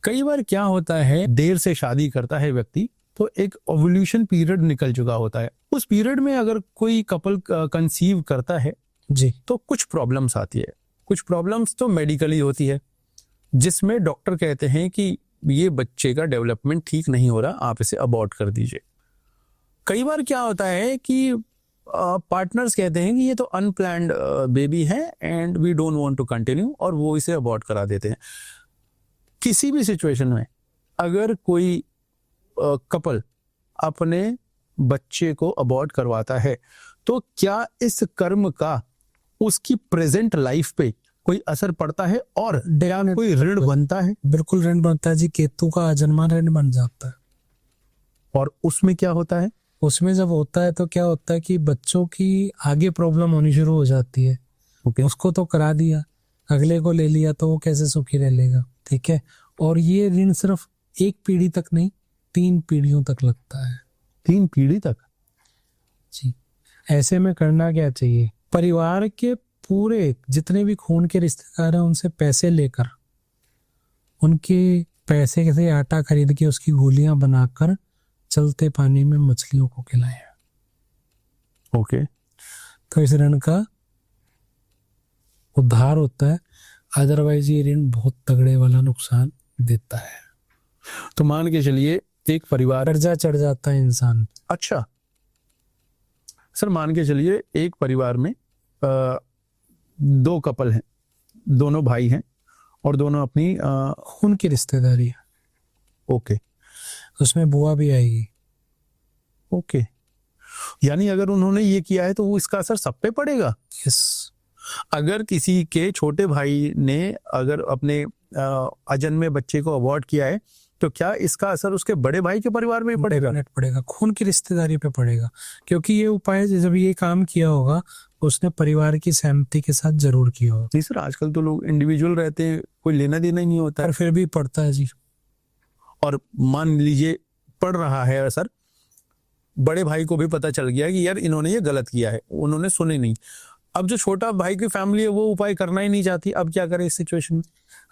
कई बार क्या होता है, देर से शादी करता है व्यक्ति तो एक ओव्यूलेशन पीरियड निकल चुका होता है। उस पीरियड में अगर कोई कपल कंसीव करता है जी, तो कुछ प्रॉब्लम्स आती है। कुछ प्रॉब्लम्स तो मेडिकली होती है, जिसमें डॉक्टर कहते हैं कि ये बच्चे का डेवलपमेंट ठीक नहीं हो रहा, आप इसे अबॉर्ट कर दीजिए। कई बार क्या होता है कि पार्टनर्स कहते हैं कि ये तो अनप्लैन्ड बेबी है and we don't want to continue, और वो इसे अबॉर्ट करा देते हैं। किसी भी सिचुएशन में अगर कोई कपल अपने बच्चे को अबॉर्ट करवाता है तो क्या इस कर्म का उसकी प्रेजेंट लाइफ पे कोई असर पड़ता है और कोई ऋण बनता है? बिल्कुल ऋण बनता है जी। केतु का अजन्मा ऋण बन जाता है। और उसमें क्या होता है? उसमें जब होता है तो क्या होता है कि बच्चों की आगे प्रॉब्लम होनी शुरू हो जाती है। ओके। उसको तो करा दिया, अगले को ले लिया तो वो कैसे सुखी रह लेगा, ठीक है। और ये ऋण सिर्फ एक पीढ़ी तक नहीं, 3 पीढ़ियों तक लगता है। 3 पीढ़ी तक? जी। ऐसे में करना क्या चाहिए, परिवार के पूरे जितने भी खून के रिश्तेदार हैं उनसे पैसे लेकर, उनके पैसे से आटा खरीद के उसकी गोलियां बनाकर चलते पानी में मछलियों को खिलाएं। ओके। तो इस ऋण का उद्धार होता है, अदरवाइज ये ऋण बहुत तगड़े वाला नुकसान देता है। तो मान के चलिए एक परिवार, कर्जा चढ़ जाता है इंसान। अच्छा सर, मान के चलिए एक परिवार में 2 कपल हैं, दोनों भाई हैं और दोनों अपनी खून की रिश्तेदारी है, ओके उसमें बुआ भी आएगी। ओके, यानी अगर उन्होंने ये किया है तो वो इसका असर सब पे पड़ेगा। यस। अगर किसी के छोटे भाई ने अगर अपने अजन्मे बच्चे को अबॉर्ट किया है तो क्या इसका असर उसके बड़े भाई के परिवार में पड़ेगा? पड़ेगा, खून की रिश्तेदारी पे पड़ेगा, क्योंकि ये उपाय जब ये काम किया होगा उसने परिवार की सहमति के साथ जरूर किया होगा। नहीं सर, आजकल तो लोग इंडिविजुअल रहते हैं, कोई लेना देना ही नहीं होता है। पर फिर भी पड़ता है जी। और मान लीजिए पड़ रहा है असर, बड़े भाई को भी पता चल गया कि यार इन्होंने ये गलत किया है, उन्होंने सुने नहीं। अब जो छोटा भाई की फैमिली है वो उपाय करना ही नहीं चाहती, अब क्या करे इस सिचुएशन में?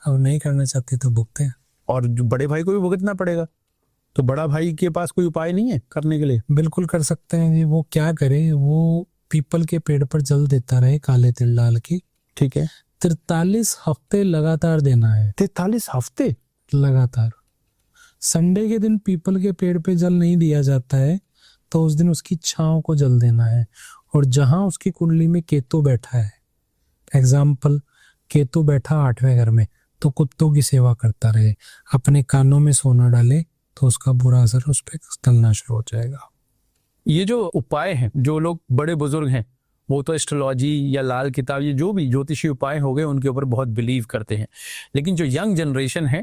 अब नहीं करना चाहते तो भुगते हैं, और जो बड़े भाई को भी भुगतना पड़ेगा। तो बड़ा भाई के पास कोई उपाय नहीं है करने के लिए? बिल्कुल कर सकते हैं जी। वो क्या करे, वो पीपल के पेड़ पर जल देता रहे काले तिल डाल के, ठीक है। 43 हफ्ते लगातार देना है। 43 हफ्ते लगातार। संडे के दिन पीपल के पेड़ पे जल नहीं दिया जाता है तो उस दिन उसकी छांव को जल देना है। और जहां उसकी कुंडली में केतु बैठा है, एग्जाम्पल केतु बैठा 8वें घर में, तो कुत्तों की सेवा करता रहे, अपने कानों में सोना डाले तो उसका बुरा असर उस पर टलना शुरू हो जाएगा। ये जो उपाय हैं, जो लोग बड़े बुजुर्ग हैं वो तो एस्ट्रोलॉजी या लाल किताब, ये जो भी ज्योतिषी उपाय हो गए उनके ऊपर बहुत बिलीव करते हैं। लेकिन जो यंग जनरेशन है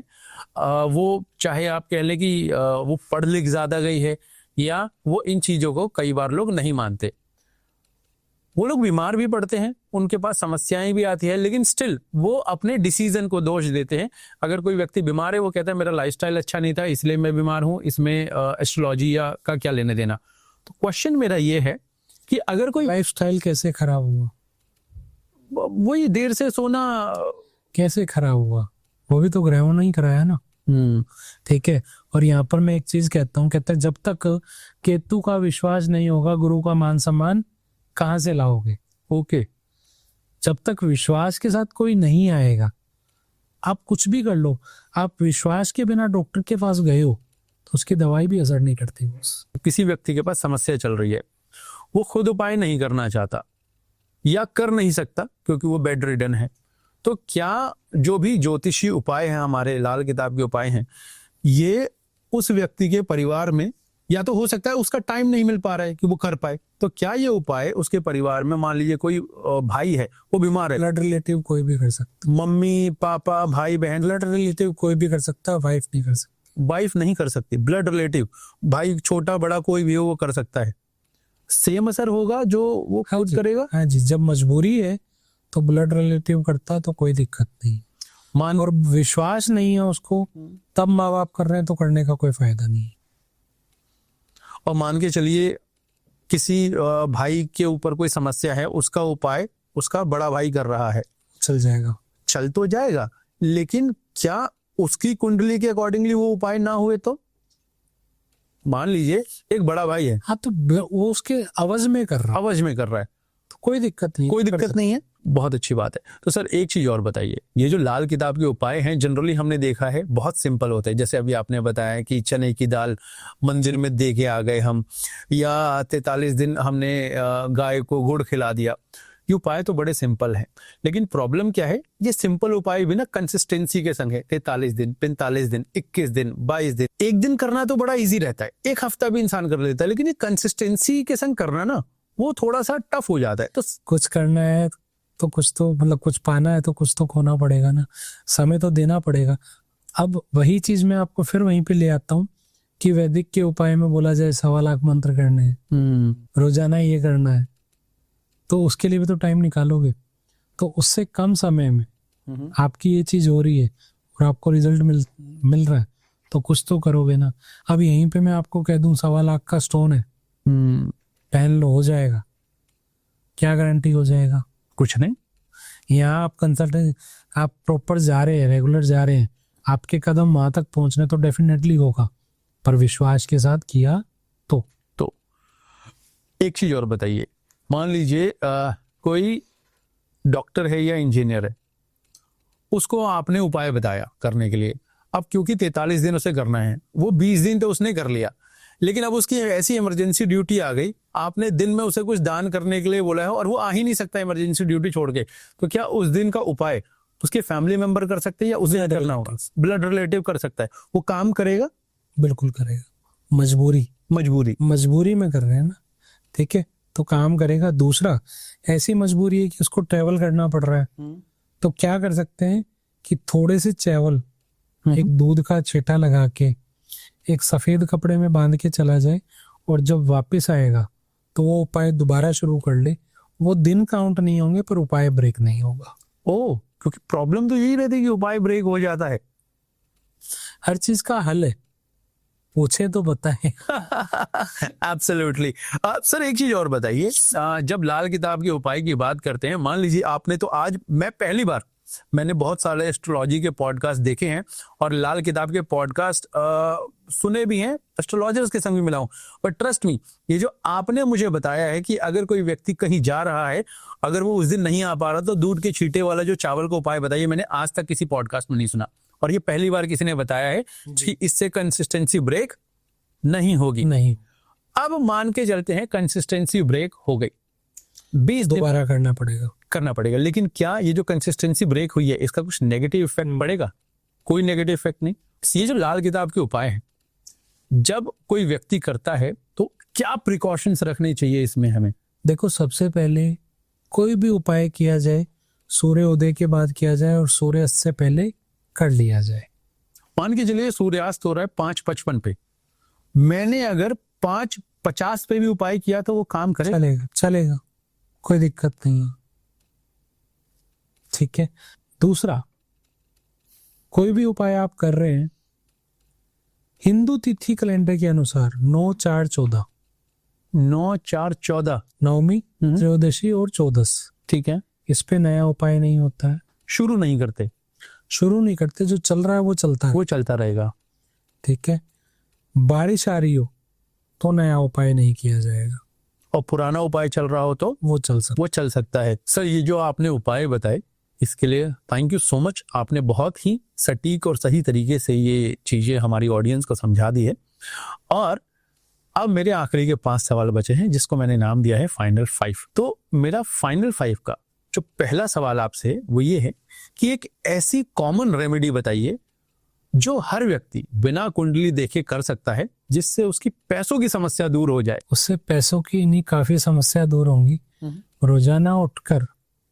वो, चाहे आप कह लें कि वो पढ़ लिख ज्यादा गई है या वो इन चीजों को कई बार लोग नहीं मानते, वो लोग बीमार भी पड़ते हैं, उनके पास समस्याएं भी आती है, लेकिन स्टिल वो अपने डिसीजन को दोष देते हैं। अगर कोई व्यक्ति बीमार है वो कहता है मेरा लाइफस्टाइल अच्छा नहीं था इसलिए मैं बीमार हूं, इसमें एस्ट्रोलॉजी या का क्या लेने देना। तो क्वेश्चन मेरा ये है कि अगर कोई लाइफस्टाइल कैसे खराब हुआ, वही देर से सोना कैसे खराब हुआ, वो भी तो ग्रहों ने ही कराया ना। ठीक है। और यहाँ पर मैं एक चीज कहता हूँ, कहता है जब तक केतु का विश्वास नहीं होगा गुरु का मान सम्मान कहाँ से लाओगे। ओके। जब तक विश्वास के साथ कोई नहीं आएगा, आप कुछ भी कर लो, आप विश्वास के बिना डॉक्टर के पास गए हो तो उसकी दवाई भी असर नहीं करती। बस किसी व्यक्ति के पास समस्या चल रही है, वो खुद उपाय नहीं करना चाहता या कर नहीं सकता क्योंकि वो बेड रिडन है, तो क्या जो भी ज्योतिषी उपाय हैं, हमारे लाल किताब के उपाय हैं, ये उस व्यक्ति के परिवार में, या तो हो सकता है उसका टाइम नहीं मिल पा रहा है कि वो कर पाए, तो क्या ये उपाय उसके परिवार में, मान लीजिए कोई भाई है वो बीमार है, ब्लड रिलेटिव कोई भी कर सकता, मम्मी पापा भाई बहन, ब्लड रिलेटिव कोई भी कर सकता, वाइफ नहीं कर सकती। वाइफ नहीं कर सकती, ब्लड रिलेटिव भाई छोटा बड़ा कोई भी हो वो कर सकता है, सेम असर होगा जो वो खुद करेगा? हाँ जी, जब मजबूरी है तो ब्लड रिलेटिव करता तो कोई दिक्कत नहीं। मान और विश्वास नहीं है उसको तब माँ बाप कर रहे हैं तो करने का कोई फायदा नहीं है। और मान के चलिए किसी भाई के ऊपर कोई समस्या है, उसका उपाय उसका बड़ा भाई कर रहा है, चल जाएगा। चल तो जाएगा, लेकिन क्या उसकी कुंडली के अकॉर्डिंगली वो उपाय ना हुए तो? मान लीजिए एक बड़ा भाई है, हाँ, तो वो उसके अवज में कर रहा है, अवज में कर रहा है, तो कोई दिक्कत नहीं, कोई कर दिक्कत सकते। नहीं है, बहुत अच्छी बात है। तो सर एक चीज और बताइए, ये जो लाल किताब के उपाय हैं जनरली हमने देखा है बहुत सिंपल होते हैं, जैसे अभी आपने बताया कि चने की दाल मंदिर में दे के आ गए हम, या 43 दिन हमने गाय को गुड़ खिला दिया। ये उपाय तो बड़े सिंपल हैं, लेकिन प्रॉब्लम क्या है, ये सिंपल उपाय भी ना कंसिस्टेंसी के संग है। 43 दिन, 45 दिन, 21 दिन, 22 दिन, एक दिन करना तो बड़ा इजी रहता है, एक हफ्ता भी इंसान कर लेता है, लेकिन ये कंसिस्टेंसी के संग करना ना वो थोड़ा सा टफ हो जाता है। तो कुछ करना है तो कुछ तो मतलब कुछ पाना है तो कुछ तो खोना पड़ेगा ना, समय तो देना पड़ेगा। अब वही चीज मैं आपको फिर वहीं पे ले आता हूँ कि वैदिक के उपाय में बोला जाए 1.25 लाख मंत्र करने हैं, रोजाना ये करना है, तो उसके लिए भी तो टाइम निकालोगे। तो उससे कम समय में आपकी ये चीज हो रही है और आपको रिजल्ट मिल रहा है, तो कुछ तो करोगे ना। अब यहीं पे मैं आपको कह दूं 1.25 लाख का स्टोन है, पहन लो, हो जाएगा, क्या गारंटी हो जाएगा? कुछ नहीं। यहाँ आप कंसल्टेंट, आप प्रॉपर जा रहे हैं, रेगुलर जा रहे हैं, आपके कदम वहां तक पहुंचने तो डेफिनेटली होगा, पर विश्वास के साथ किया तो एक चीज और बताइए, मान लीजिए कोई डॉक्टर है या इंजीनियर है, उसको आपने उपाय बताया करने के लिए, अब क्योंकि 43 दिन उसे करना है, वो 20 दिन तो उसने कर लिया, लेकिन अब उसकी ऐसी इमरजेंसी ड्यूटी आ गई, आपने दिन में उसे कुछ दान करने के लिए बोला है और वो आ ही नहीं सकता इमरजेंसी ड्यूटी छोड़ के, तो क्या उस दिन का उपाय उसके फैमिली मेंबर कर सकते हैं या उसे करना होगा? ब्लड रिलेटिव कर सकता है, वो काम करेगा? बिल्कुल करेगा। मजबूरी में कर रहे हैं ना, ठीक है, तो काम करेगा। दूसरा, ऐसी मजबूरी है कि उसको ट्रेवल करना पड़ रहा है, तो क्या कर सकते हैं कि थोड़े से चावल एक दूध का छींटा लगा के एक सफेद कपड़े में बांध के चला जाए, और जब वापस आएगा तो वो उपाय दोबारा शुरू कर ले। वो दिन काउंट नहीं होंगे पर उपाय ब्रेक नहीं होगा। ओह, क्योंकि प्रॉब्लम तो यही रहती है कि उपाय ब्रेक हो जाता है। हर चीज का हल है, पूछे तो बताएं। एब्सोल्युटली। सर एक चीज और बताइए, जब लाल किताब के उपाय की बात करते हैं, मान लीजिए आपने तो आज, मैं पहली बार, मैंने बहुत सारे एस्ट्रोलॉजी के पॉडकास्ट देखे हैं और लाल किताब के पॉडकास्ट सुने भी हैं, एस्ट्रोलॉजर्स के संग भी मिला हूं, पर ट्रस्ट मी, ये जो आपने मुझे बताया है कि अगर कोई व्यक्ति कहीं जा रहा है, अगर वो उस दिन नहीं आ पा रहा, तो दूध के छींटे वाला जो चावल का उपाय बताइए, मैंने आज तक किसी पॉडकास्ट में नहीं सुना, और ये पहली बार किसी ने बताया है कि इससे कंसिस्टेंसी ब्रेक नहीं होगी। नहीं, अब मान के चलते हैं कंसिस्टेंसी ब्रेक हो गई, 20 दिन दोबारा करना पड़ेगा, लेकिन क्या ये जो कंसिस्टेंसी ब्रेक हुई है इसका कुछ नेगेटिव इफेक्ट पड़ेगा? कोई नेगेटिव इफेक्ट नहीं। ये जो लाल किताब के उपाय हैं, जब कोई व्यक्ति करता है तो क्या प्रिकॉशंस रखने चाहिए इसमें हमें? देखो, सबसे पहले कोई भी उपाय किया जाए सूर्य उदय के बाद किया जाए और सूर्यास्त से पहले कर लिया जाए। मान के चलिए सूर्यास्त हो रहा है 5:55 पे, मैंने अगर 5:50 पे भी उपाय किया तो वो काम करे? चलेगा, कोई दिक्कत नहीं है, ठीक है। दूसरा, कोई भी उपाय आप कर रहे हैं हिंदू तिथि कैलेंडर के अनुसार 9/4/14, 9/4/14, नवमी, त्रयोदशी और चौदस, ठीक है। इस पे नया उपाय नहीं होता है, शुरू नहीं करते, जो चल रहा है वो चलता है, वो चलता रहेगा, ठीक है। बारिश आ रही हो तो नया उपाय नहीं किया जाएगा, और पुराना उपाय चल रहा हो तो वो चल सकता है। सर ये जो आपने उपाय बताए इसके लिए थैंक यू सो मच, आपने बहुत ही सटीक और सही तरीके से ये चीजें हमारी ऑडियंस को समझा दी है। और अब मेरे आखिरी के 5 सवाल बचे हैं जिसको मैंने नाम दिया है फाइनल 5। तो मेरा फाइनल 5 का जो पहला सवाल आपसे वो ये है कि एक ऐसी कॉमन रेमेडी बताइए जो हर व्यक्ति बिना कुंडली देखे कर सकता है, जिससे उसकी पैसों की समस्या दूर हो जाए। उससे पैसों की नहीं, काफी समस्या दूर होंगी। रोजाना उठकर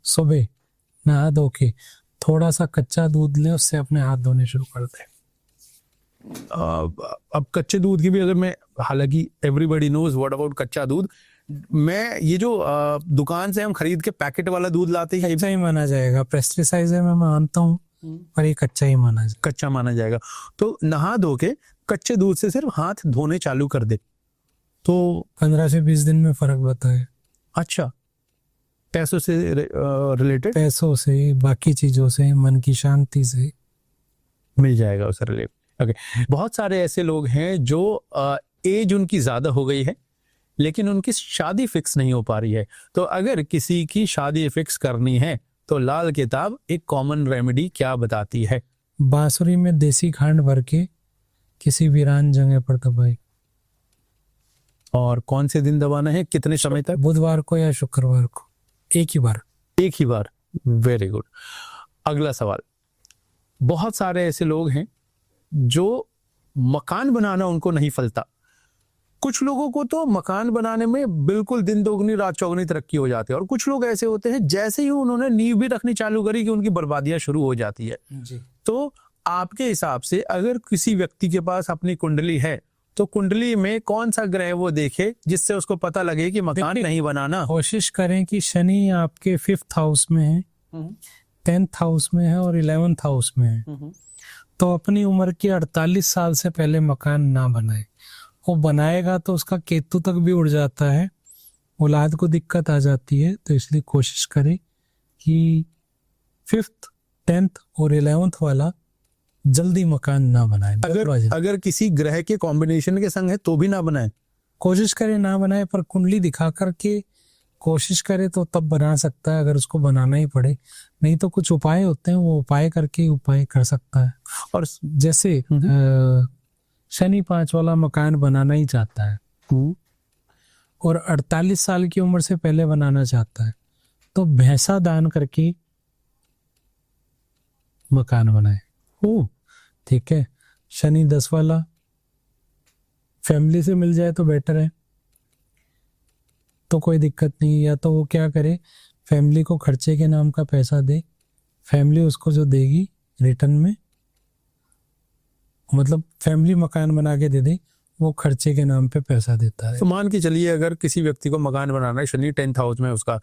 सुबह नहा धो के थोड़ा सा कच्चा दूध ले, उससे अपने हाथ धोने शुरू कर दे। अब कच्चे दूध की भी अगर मैं, हालांकि एवरीबडी नोज व्हाट अबाउट कच्चा दूध, मैं ये जो दुकान से हम खरीद के पैकेट वाला दूध लाते हैं, कच्चा ही माना जाएगा, पेस्टिसाइड मैं मानता हूँ, पर ये कच्चा ही माना जाएगा। तो नहा धो के कच्चे दूध से सिर्फ हाथ धोने चालू कर दे, तो 15 से 20 दिन में फर्क बताए। अच्छा, पैसों से रिलेटेड पैसों से, बाकी चीजों से, मन की शांति से। मिल जाएगा उसे रिलेटेड। ओके, बहुत सारे ऐसे लोग हैं जो एज उनकी ज्यादा हो गई है लेकिन उनकी शादी फिक्स नहीं हो पा रही है। तो अगर किसी की शादी फिक्स करनी है तो लाल किताब एक कॉमन रेमेडी क्या बताती है? बांसुरी में देसी खांड भर के किसी वीरान जगह पर दबाई। और कौन से दिन दबाना है, कितने समय तक? बुधवार को या शुक्रवार को, एक ही बार। एक ही बार। Very good. अगला सवाल, बहुत सारे ऐसे लोग हैं जो मकान बनाना उनको नहीं फलता। कुछ लोगों को तो मकान बनाने में बिल्कुल दिन दोगुनी रात चौगुनी तरक्की हो जाती है, और कुछ लोग ऐसे होते हैं जैसे ही उन्होंने नींव भी रखनी चालू करी कि उनकी बर्बादियां शुरू हो जाती है। जी। तो आपके हिसाब से अगर किसी व्यक्ति के पास अपनी कुंडली है तो कुंडली में कौन सा ग्रह वो देखे जिससे उसको पता लगे कि मकान नहीं बनाना? कोशिश करें कि शनि आपके 5th हाउस में है, 10th हाउस में है और 11th हाउस में है। तो अपनी उम्र के 48 साल से पहले मकान ना बनाए। वो बनाएगा तो उसका केतु तक भी उड़ जाता है, औलाद को दिक्कत आ जाती है। तो इसलिए कोशिश करें कि 5th, 10th और 11th वाला जल्दी मकान ना बनाए। अगर किसी ग्रह के कॉम्बिनेशन के संग है तो भी ना बनाए? कोशिश करे ना बनाए, पर कुंडली दिखा करके कोशिश करे तो तब बना सकता है, अगर उसको बनाना ही पड़े। नहीं तो कुछ उपाय होते हैं, वो उपाय करके उपाय कर सकता है। और जैसे शनि 5 वाला मकान बनाना ही चाहता है और 48 साल की उम्र से पहले बनाना चाहता है, तो भैंसा दान करके मकान बनाए। ठीक है। शनि 10 वाला फैमिली से मिल जाए तो बेटर है, तो कोई दिक्कत नहीं। या तो वो क्या करे, फैमिली को खर्चे के नाम का पैसा दे, फैमिली उसको जो देगी रिटर्न में, मतलब फैमिली मकान बना के दे दे, वो खर्चे के नाम पे पैसा देता है। तो मान के चलिए अगर किसी व्यक्ति को मकान बनाना है, शनि 10th हाउस में उसका,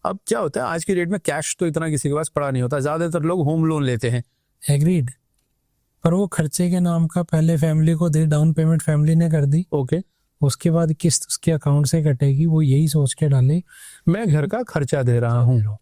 अब क्या होता है आज की डेट में कैश तो इतना किसी के पास पड़ा नहीं होता, ज्यादातर लोग होम लोन लेते हैं। एग्रीड, पर वो खर्चे के नाम का पहले फैमिली को दे, डाउन पेमेंट फैमिली ने कर दी, ओके, उसके बाद किस्त उसके अकाउंट से कटेगी, वो यही सोच के डाले मैं घर का खर्चा दे रहा हूँ।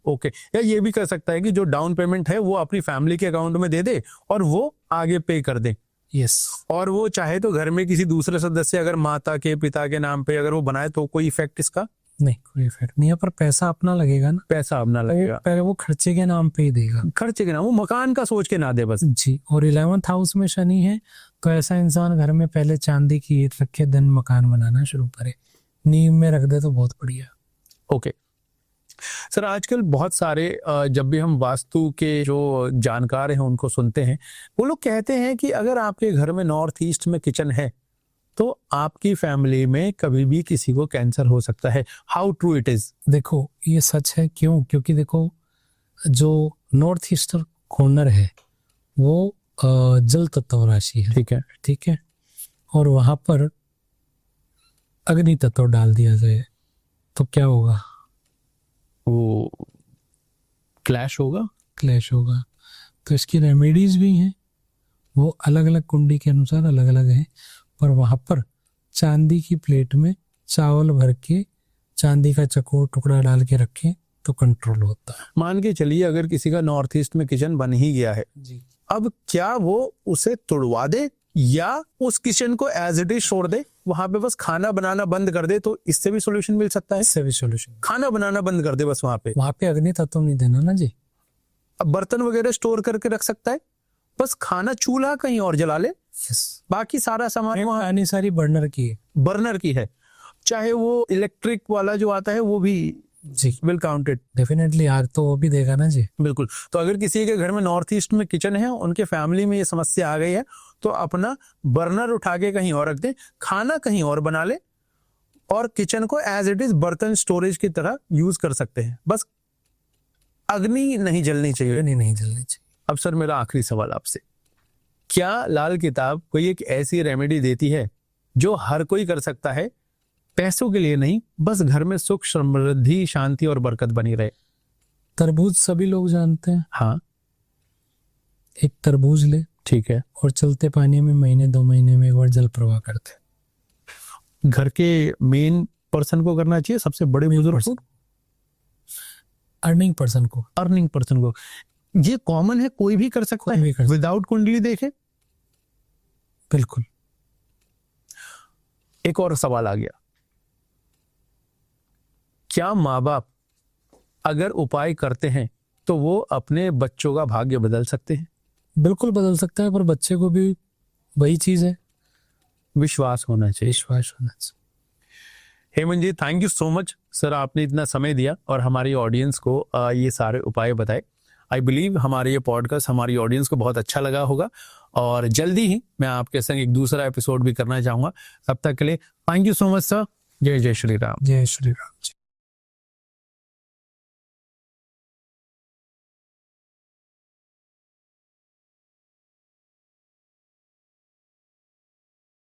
ओके, या ये भी कर सकता है कि जो डाउन पेमेंट है वो अपनी फैमिली के अकाउंट में दे दे और वो आगे पे कर दे। यस। और वो चाहे तो घर में किसी दूसरे सदस्य, अगर माता के पिता के नाम पे अगर वो बनाए तो कोई इफेक्ट इसका नहीं, कोई इफेक्ट नहीं है, पर पैसा अपना लगेगा ना। पैसा अपना लगेगा, पहले वो खर्चे के नाम पे ही देगा, खर्चे के नाम, वो मकान का सोच के ना दे बस। जी। और 11th हाउस में शनि है, तो ऐसा इंसान घर में पहले चांदी की ईंट रखे, देन मकान बनाना शुरू करे, नींव में रख दे तो बहुत बढ़िया। ओके सर, आजकल बहुत सारे जब भी हम वास्तु के जो जानकार हैं उनको सुनते हैं, वो लोग कहते हैं कि अगर आपके घर में नॉर्थ ईस्ट में किचन है तो आपकी फैमिली में कभी भी किसी को कैंसर हो सकता है। How true it is? देखो ये सच है। क्यों? क्योंकि देखो जो नॉर्थ ईस्टर्न कॉर्नर है वो जल तत्व राशि है। ठीक है, ठीक है। और वहां पर अग्नि तत्व डाल दिया जाए तो क्या होगा? वो क्लैश होगा, क्लैश होगा। तो इसकी रेमेडीज भी हैं, वो अलग अलग कुंडी के अनुसार अलग अलग हैं, पर वहां पर चांदी की प्लेट में चावल भर के चांदी का चकोर टुकड़ा डाल के रखें तो कंट्रोल होता है। मान के चलिए अगर किसी का नॉर्थ ईस्ट में किचन बन ही गया है जी, अब क्या वो उसे तोड़वा दे या उस किचन को एज इट इज छोड़ दे, वहां पे बस खाना बनाना बंद कर दे, तो इससे भी सोल्यूशन मिल सकता है? इससे भी सोल्यूशन। खाना बनाना बंद कर दे बस वहां पे अग्नि तत्व नहीं देना ना जी। अब बर्तन वगैरह स्टोर करके रख सकता है, बस खाना चूल्हा कहीं और जला ले, बाकी सारा सामान वहां आनी सारी बर्नर की है। बर्नर की है, चाहे वो इलेक्ट्रिक वाला जो आता है वो भी जी विल काउंटेड। डेफिनेटली आग तो वो भी देगा ना जी। बिल्कुल। तो अगर किसी के घर में नॉर्थ ईस्ट में किचन है, उनके फैमिली में ये समस्या आ गई है, तो अपना बर्नर उठा के कहीं और रख दे, खाना कहीं और बना ले और किचन को एज इट इज बर्तन स्टोरेज की तरह यूज कर सकते हैं। बस अग्नि नहीं जलनी चाहिए। नहीं जलनी चाहिए। अब सर मेरा आखिरी सवाल आपसे, क्या लाल किताब कोई एक ऐसी रेमेडी देती है जो हर कोई कर सकता है, पैसों के लिए नहीं, बस घर में सुख समृद्धि शांति और बरकत बनी रहे? तरबूज सभी लोग जानते हैं। हाँ, एक तरबूज ले, ठीक है, और चलते पानी में महीने 2 महीने में एक बार जल प्रवाह करते। घर के मेन पर्सन को करना चाहिए, सबसे बड़े बुजुर्ग को, अर्निंग पर्सन को, अर्निंग पर्सन को? ये कॉमन है, कोई भी कर सकता कोई भी है कर सकता विदाउट कुंडली देखे? बिल्कुल। एक और सवाल आ गया, क्या माँ बाप अगर उपाय करते हैं तो वो अपने बच्चों का भाग्य बदल सकते हैं? बिल्कुल बदल सकता है, पर बच्चे को भी वही चीज है, विश्वास होना चाहिए। विश्वास होना चाहिए। Hemant ji, thank you so much sir, आपने इतना समय दिया और हमारी ऑडियंस को ये सारे उपाय बताए। आई बिलीव हमारे ये पॉडकास्ट हमारी ऑडियंस को बहुत अच्छा लगा होगा और जल्दी ही मैं आपके संग एक दूसरा एपिसोड भी करना चाहूंगा। तब तक के लिए thank you so much sir. जय जय श्री राम। जय श्री राम जी।